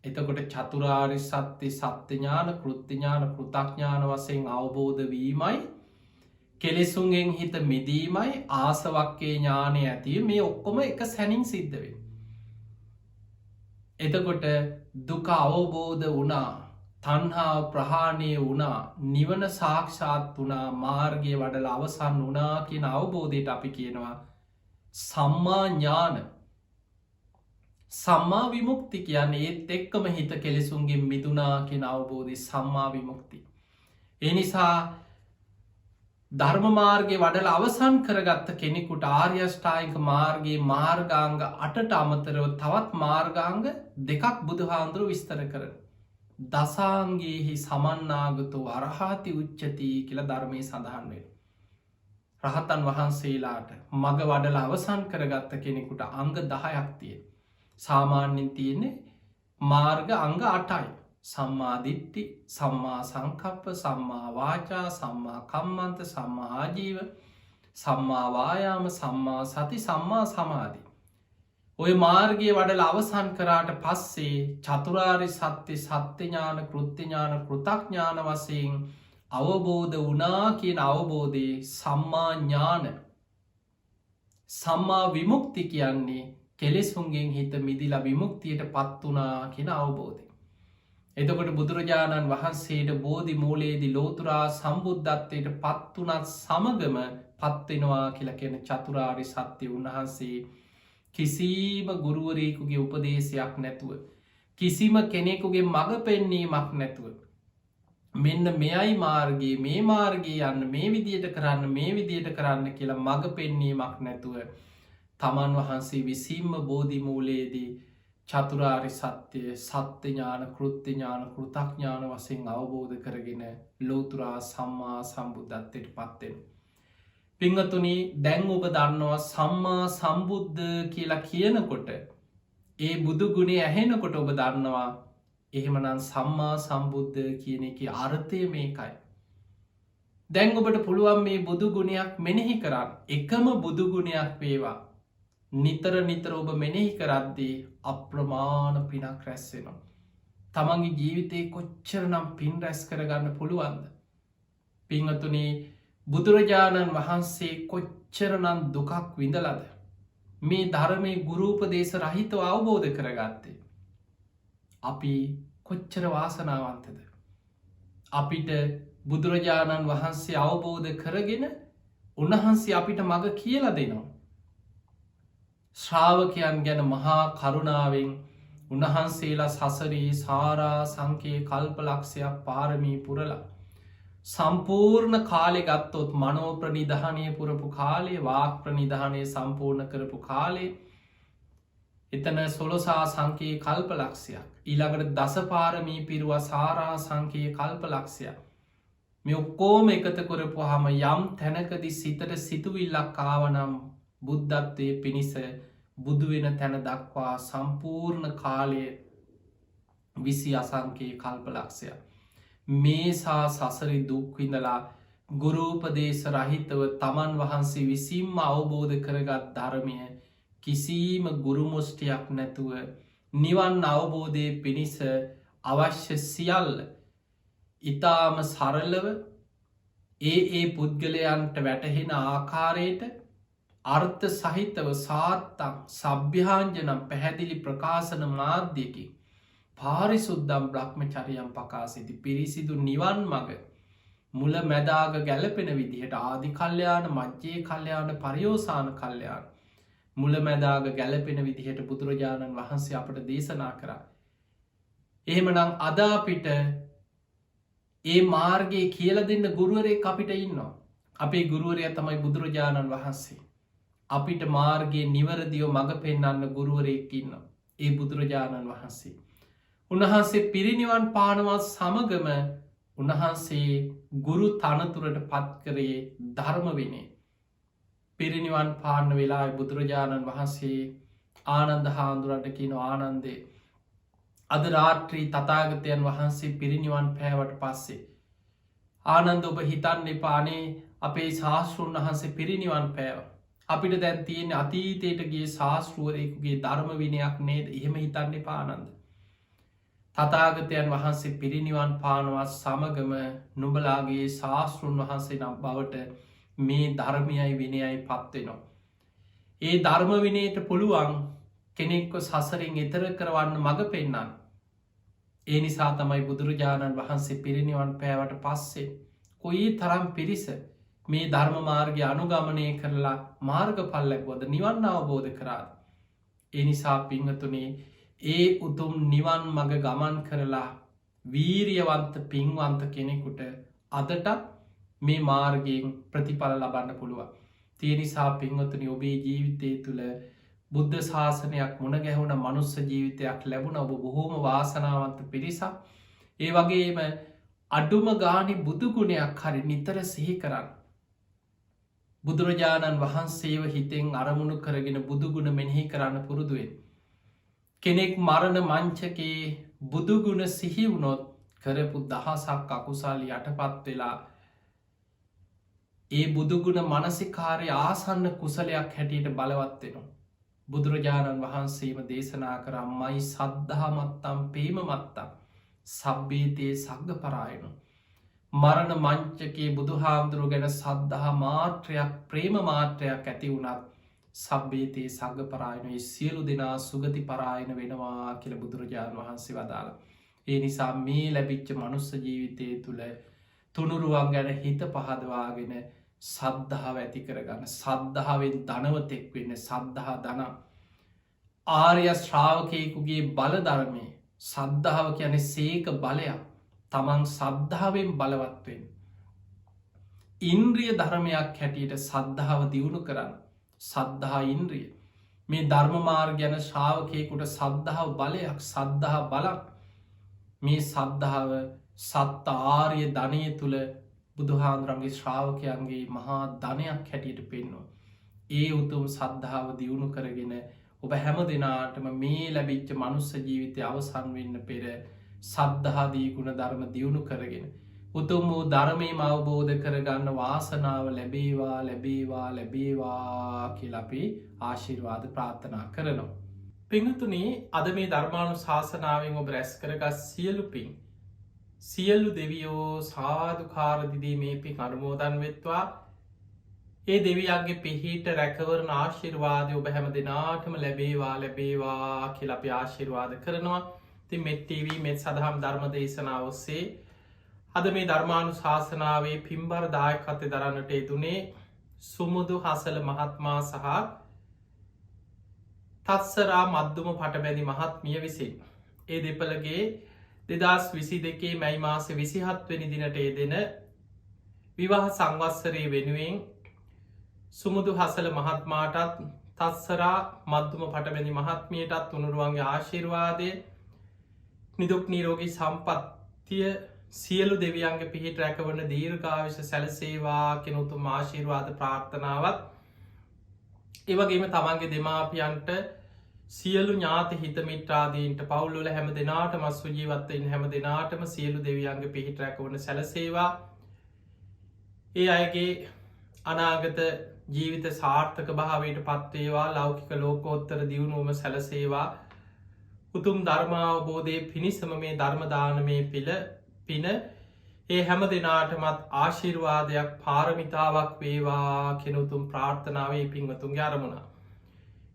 එතකොට චතුරාර්ය සත්‍ය සත්‍ය ඥාන කෘත්‍ය ඥාන කෘතඥාන වශයෙන් අවබෝධ වීමයි කෙලෙසුන්ගෙන් හිත මිදීමයි ආසවක්කේ ඥානය ඇතිය මේ ඔක්කොම එක සැනින් සිද්ධ වේ. එතකොට දුක අවබෝධ වුණා තන්හාාව ප්‍රහාණය වුණා නිවන සාක්ෂාත් වනා මාර්ගය වඩල අවසන් වනා කියන අවබෝධයට අපි කියනවා සම්මා ඥාන. සම්මා විමුක්ති කියන්න ඒත් එක්කම හිත කෙලෙසුන්ගේ මිදුනා කියෙන අවබෝධි සම්මා විමුක්ති. එනිසා ධර්ම මාර්ගය වඩල අවසන් කරගත්ත කෙනෙකුට ආර්යෂ්ඨායික මාර්ගයේ මාර්ගාංග අටට අමතරව තවත් මාර්ගාංග දෙකක් බුදුහාන්දුරු විස්තර කරන. දසාන්ගේහි සමන්නාගතු අරහාති උච්චති කියල ධර්මය සඳහන් වේ. රහතන් වහන්සේලාට මග වඩල අවසන් කරගත්ත කෙනෙකුට අංග 10ක් තිය. සාමාන්‍යෙන් තියෙන්නේ මාර්ග අංග 8යි. සම්මාදිට්ටි සම්මා සංකප්ප සම්මා වාචා සම්මා කම්මන්ත සම්මා ආජීව සම්මා වායාම සම්මා සති සම්මා සමාධි. ඔය මාර්ගය වඩල අවසන් කරාට පස්සේ චතුරාරි සත්‍ය සත්‍යඥාන කෘත්‍යඥාන කෘතඥාන වසයෙන් අවබෝධ වනා කියන අවබෝධයේ සම්මාඥාන සම්මා විමුක්ති කියන්නේ කෙලෙසුන්ගෙන් හිත මිදිලා විමුක්තියට පත් වනා කියෙන අවබෝධය. එතකොට බුදුරජාණන් වහන්සේට බෝධි මූලයේදි ලෝතුරා සම්බුද්ධත්වයට පත්වනත් සමගම පත්වෙනවා කියලා කියන චතුරාරි සත්‍යය උන්වහන්සේ කිසිම ගුරුවරයෙකුගේ උපදේශයක් නැතුව කිසිම කෙනෙකුගේ මඟ පෙන්නීමක් නැතුව මෙන්න මෙයයි මාර්ගයේ මේ මාර්ගය යන්න මේ විදියට කරන්න මේ විදියට කරන්න කියලා මඟ පෙන්නීමක් නැතුව තමන් වහන්සේ විසින්ම බෝධි මූලයේදී චතුරාරි සත්‍යය සත්‍ය ඥාන කෘත්‍ය ඥාන කෘතඥාන වසයෙන් අවබෝධ කරගෙන ලෝතුරා සම්මා සම්බුද්ධත්වයට පත්වෙන. පිංහතුනි දැන් ඔබ දන්නවා සම්මා සම්බුද්ධ කියලා කියනකොට ඒ බුදු ගුණේ ඇහෙනකොට ඔබ දන්නවා එහෙමනම් සම්මා සම්බුද්ධ කියන එක අර්ථය මේකයි. දැන් ඔබට පුළුවන් මේ බුදු ගුණයක් මෙනෙහි කරන්න එකම බුදු ගුණයක් වේවා. නිතර නිතර ඔබ මෙනෙහි කරද්දී අප්‍රමාණ පිනක් රැස්වෙනවා. තමන්ගේ ජීවිතයේ කොච්චර නම් පින් රැස් කරගන්න පුළුවන්ද. පිංහතුනේ බුදුරජාණන් වහන්සේ කොච්චරනම් දුකක් විඳලද. මේ ධර්මය ගුරූපදේශ රහිතව අවබෝධ කරගත්තේ. අපි කොච්චර වාසනාවන්තද. අපිට බුදුරජාණන් වහන්සේ අවබෝධ කරගෙන උන්වහන්සේ අපිට මඟ කියල දෙනවා. ශ්‍රාවකයන් ගැන මහා කරුණාවෙන් උන්වහන්සේලා සසරී සාරා සංකයේ කල්පලක්ෂයක් පාරමී පුරලා සම්පූර්ණ කාලෙ ගත්තොත් මනෝ ප්‍රනිධානය පුරපු කාලේ වාක් ප්‍රනිධානය සම්පූර්ණ කරපු කාලේ එතන සොලොසා සංකයේ කල්පලක්ෂයක් ඊළඟට දසපාරමී පිරුව සාරා සංකයේ කල්පලක්ෂයක් මේ ඔක්කෝම එකත කරපු හම යම් තැනකදි සිතට සිතුවිල්ලක් ආවනම් බුද්ධත්වය පිණිස බුදුවෙන තැන දක්වා සම්පූර්ණ කාලය විසි අසංකයේ කල්පලක්ෂය. මේසා සසරි දුක්විඳලා ගුරූපදේශ රහිතව තමන් වහන්සේ විසින්ම අවබෝධ කරගත් ධර්මය කිසිීම ගුරුමුෂ්ටියක් නැතුව නිවන් අවබෝධය පිණිස අවශ්‍ය සියල්ල ඉතාම සරලව ඒ පුද්ගලයන්ට වැටහෙන ආකාරයට අර්ථ සහිතව සාත්තම් සභ්‍යාංජනම් පැහැදිලි ප්‍රකාශන මාධ්‍යකින් පාරිසුද්දම් බ්‍රහ්මචරියම් පකාසිති පිරිසිදු නිවන් මග මුල මැදාග ගැලපෙන විදිහට ආදි කල්්‍යයාන මජ්්‍යයේ කල්්‍යයාන පරියෝසාන කල්්‍යයාන මුල මැදාග ගැලපෙන විදිහට බුදුරජාණන් වහන්සේ අපට දේශනා කරා. එහෙමනම් අදාපිට ඒ මාර්ගයේ කියල දෙන්න ගුරුවරේ අපිට ඉන්නවා. අපේ ගුරුවරය තමයි බුදුරජාණන් වහන්සේ. අපිට මාර්ගයේ නිවරදිව මඟ පෙන්වන්න ගුරුවරයෙක් ඉන්න. ඒ බුදුරජාණන් වහන්සේ. උන්වහන්සේ පිරිනිවන් පානවත් සමගම උන්වහන්සේ ගුරු තනතුරට පත් කරේ ධර්ම විනේ. පිරිනිවන් පාන්න වෙලා බුදුරජාණන් වහන්සේ ආනන්ද හාමුදුරන්ට කියන ආනන්දේ අද රාත්‍රී තථාගතයන් වහන්සේ පිරිනිවන් පෑවට පස්සේ ආනන්ද ඔබ හිතන්න එපානේ අපේ ශාස්තෘන් වහන්සේ පිරිනිවන් පෑව. අපිට දැන් තියෙන අතීතයට ගිය ශාස්තෘවරයෙකුගේ ධර්ම විනයක් නේද එහෙම හිතන්න එපා ආනන්ද. තථාගතයන් වහන්සේ පිරිනිවන් පානවා සමගම නුඹලාගේ ශාස්තෘන් වහන්සේ නම් බවට මේ ධර්මයයි විනයයි පත්වෙනවා. ඒ ධර්ම විනයට පුළුවන් කෙනෙක්ව සසරින් එතර කරවන්න මඟ පෙන්නන්න. ඒ නිසා තමයි බුදුරජාණන් වහන්සේ පිරිනිවන් පෑවට පස්සේ කොයි තරම් පිරිස මේ ධර්ම මාර්ගය අනුගමනය කරලා මාර්ග පල්ලක්වොද නිවන් අවබෝධ කරාද. ඒ නිසා පිංහතුනේ ඒ උතුම් නිවන් මඟ ගමන් කරලා වීරියවන්ත පින්වන්ත කෙනෙකුට අදටත් මේ මාර්ගයෙන් ප්‍රතිඵල ලබන්න පුළුවන්. තිය නිසා පින්වතුනි ඔබේ ජීවිතය තුළ බුද්ධ ශාසනයක් මුණගැහුණ මනුස්ස ජීවිතයක් ලැබුණ ඔබ බොහෝම වාසනාවන්ත පිරිසක්. ඒ වගේම අඩුම ගානි බුදුගුණයක් හරි නිතර සිහි කරන්න. බුදුරජාණන් වහන්සේව හිතෙන් අරමුණු කරගෙන බුදුගුණ මෙනෙහි කරන්න පුරුදුවෙන්. කෙනෙක් මරණ මංචකේ බුදුගුණ සිහිවුණොත් කරපු දහසක් අකුසල් යටපත් වෙලා ඒ බුදුගුණ මනසිකාරය ආසන්න කුසලයක් හැටියට බලවත්වෙනවා. බුදුරජාණන් වහන්සේම දේශනා කරම්මයි සද්ධහමත්තම් පේම මත්තම් සබ්බේතයේ සග්ග පරායනු. මරණ මංචකේ බුදු හාමුදුරුව ගැන සද්ධහා මාත්‍රයක් ප්‍රේම මාත්‍රයක් ඇති වුණත් සබ්බේතයේ සග්ග පරායනයේ සියලු දෙනා සුගති පරායන වෙනවා කියල බුදුරජාණන් වහන්සේ වදාළ. ඒ නිසා මේ ලැබිච්ච මනුස්ස ජීවිතය තුළ තුනුරුවන් ගැන හිත පහදවාගෙන සද්ධාව ඇති කරගන්න සද්ධාවෙන් ධනවතෙක් වෙන්න සද්ධහා දන ආර්ය ශ්‍රාවකයකුගේ බලධර්මය සද්ධාව කියන සේක බලයක් තමන් සද්ධාවෙන් බලවත්වෙන්. ඉන්ද්‍රිය ධර්මයක් හැටියට සද්ධාව දියුණු කරන්න සද්ධහා ඉන්ද්‍රිය මේ ධර්මමාර් ගැන ශ්‍රාවකයකුට සද්ධාව බලයක් සද්ධහා බලක් මේ සද්ධාව සත්ත ආර්ය ධනය තුළ බුදුහාන්දුරන්ගේ ශ්‍රාවකයන්ගේ මහා ධනයක් හැටියට පෙන්නවා. ඒ උතුම් සද්ධාව දියුණු කරගෙන ඔබ හැම දෙනාටම මේ ලැබිච්ච මනුස්ස ජීවිතය අවසන් වෙන්න පෙර සද්ධහාදී ගුණ ධර්ම දියුණු කරගෙන. උතුම් වූ ධර්මයම අවබෝධ කරගන්න වාසනාව ලැබේවා ලැබේවා ලැබේවා කියලපි ආශිර්වාද ප්‍රාර්ථනා කරනවා. පිංහතුනේ අද මේ ධර්මාණු ශාසනාවෙන් ඔබ රැස් කරගත් සියලු පින් සියල්ලු දෙවියෝ සාධකාරදිදී මේ පින් අනුමෝදන් වෙත්වා. ඒ දෙවියන්ගේ පිහිට රැකවරන ආශිර්වාදය ඔබ හැම දෙනාටම ලැබේවා ලැබේවා කියල අපි ආශිර්වාද කරනවා. ති මෙට්ටව මෙත් සදහම් ධර්ම දේශනාව ඔස්සේ අද මේ ධර්මාණු ශාසනාවේ පින්බර දායකත්ය දරන්නට එතුනේ සුමුදු හසල මහත්මා සහ තත්සරා මද්දුම පටබැදි මහත්මිය විසින්. ඒ දෙපළගේ 2022 මැයි මාස 27 වෙනි දිනට යෙදෙන විවාහ සංවත්සරය වෙනුවෙන් සුමුදු හසල මහත්මාටත් තත්සරා මද්දුම පටබැඳි මහත්මියටත් තුනුරුවන්ගේ ආශිර්වාදය නිදුක් නීරෝගී සම්පත්තිය සියලු දෙවියන්ගේ පිහිට රැකවන දීර්ඝායුෂ සැලසේවා කෙනුතුම් ආශිර්වාද ප්‍රාර්ථනාවත් ඒවගේම තමන්ගේ දෙමාපියන්ට සියලු ඥාති හිතමිත්‍රාදීන්ට පවුල්ල හැම දෙනාට මස්ව ජීවත්තයින් හැම දෙනාටම සියලු දෙවියන්ගේ පිහිට රැකවන සැලසේවා. ඒ අයගේ අනාගත ජීවිත සාර්ථක භාවයට පත්වේවා ලෞකික ලෝකෝත්තර දියුණුවම සැලසේවා. උතුම් ධර්මාවබෝධය පිණිසම මේ ධර්මදානමය පින ඒ හැම දෙනාටමත් ආශිර්වාදයක් පාරමිතාවක් වේවා කෙනුතුම් ප්‍රාර්ථනාවේ පින්වතුන්ගේ අරමුණා.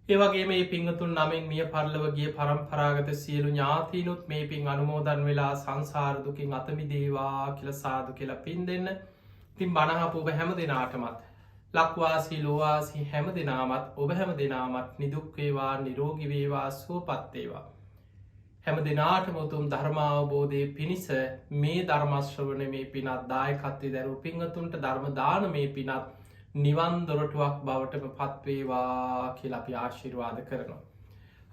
ඒවගේ මේ පිංහතුන් නමෙන් මිය පරලවගේ පරම්පරාගත සියලු ඥාතිනුත් මේ පින් අනුමෝදන් වෙලා සංසාරදුකින් අතමි දේවා කියල සාදු කියලා පින් දෙන්න. තින් බණහපු ඔබ හැම දෙනාටමත් ලක්වාසී ලෝවාසි හැම දෙනාමත් ඔබ හැම දෙනාමත් නිදුක්වේවා නිරෝගිවේවා සුවපත්තේවා. හැම දෙනාට මුතුම් ධර්මාවබෝධය පිණිස මේ ධර්මශ්‍රවන මේ පිනත් දායකත්වය දැරු පිංහතුන්ට ධර්මදාන මේ පිනත් නිවන් දොරටුවක් බවටම පත්වේවා කියලපි ආශිර්වාද කරනවා.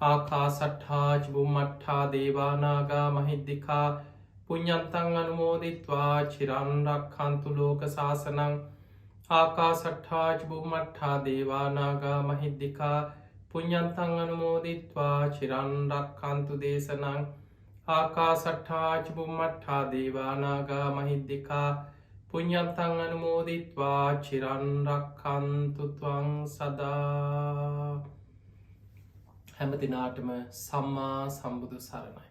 ආකා සට්හාජ බුම්මට්හා දේවානාගා මහිද්දිකා පුඤ්ඤන්තං අනුමෝදිත්වා චිරන්රක් කන්තු ලෝක ශාසනං ආකා සට්හාජ බුම්මට්හා දේවානාගා මහිද්දිකා පුඤ්ඤන්තං අනුමෝදිත්වා චිරන්රක් කන්තු දේශනං ආකා සට්හාජ බුම්මට්හා දේවානාගා මහිද්දිකා පුඤ්ඤන්තං අනුමෝදිත්වා චිරන්රක්ඛන්තු ත්වං සදා. හැම දිනාටම සම්මා සම්බුදු සරණයි.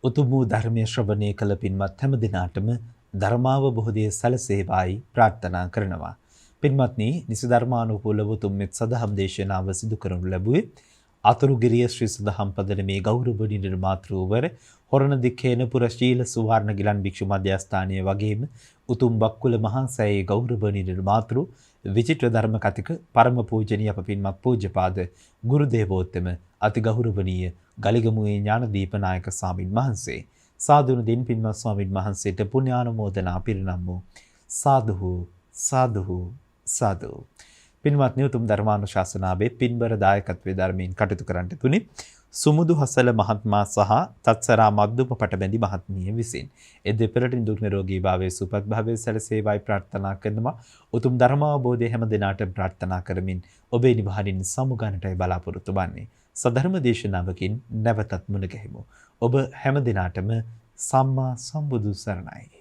උතුම් වූ ධර්මයේ ශ්‍රවණය කළ පින්වත් හැම දිනාටම ධර්මාවබෝධය සැලසේවායි ප්‍රාර්ථනා කරනවා. පින්වත්නි, නිසධර්මානුකූලව උතුම් මෙත් සදහම් දේශනාව සිදු කරනු ලැබුවේ අතුරුගිරිය ශ්‍රී සදහම් පදනමේ ගෞරවනීය මාතෘවර හොරණ දික්කේනපුර ශීල සුවර්ණ ගිලන් භික්ෂු මධ්‍යස්ථානයේ වගේම උතුම් බක්කුල මහා සෑයේ ගෞරවනීය මාතෘ විචිත්‍ර ධර්ම කතික පරම පූජනීය අප පින්වත් පූජ්‍යපාද ගුරු දේවෝත්තම අති ගෞරවනීය ගලිගමුවේ ඥානදීප නායක ස්වාමින් වහන්සේ සාදුණු දින් පින්වත් ස්වාමින් වහන්සේට පුණ්‍යානුමෝදනා පිරිනම් වූ සාදුහු සාදුහු සාදු. පින්වත්නි, උතුම් ධර්මානුශාසනාවේ පින්බර දායකත්වයේ ධර්මයෙන් කටයුතු කරන්නට තුනි සුමුදු හසල මහත්මයා සහ තත්සරා මද්දුප පටබැඳි මහත්මිය විසින් ඒ දෙපළට නිදුක් නිරෝගී භාවයේ සුවපත් භාවයේ සැලසේවායි ප්‍රාර්ථනා කරනවා. උතුම් ධර්මාවබෝධය හැම දිනාට ප්‍රාර්ථනා කරමින් ඔබේ නිවහනින් සමුගන්නටයි බලාපොරොත්තු වන්නේ. සධර්ම දේශනාවකින් නැවතත් මුණ ගැහිමු. ඔබ හැම දිනාටම සම්මා සම්බුදු සරණයි.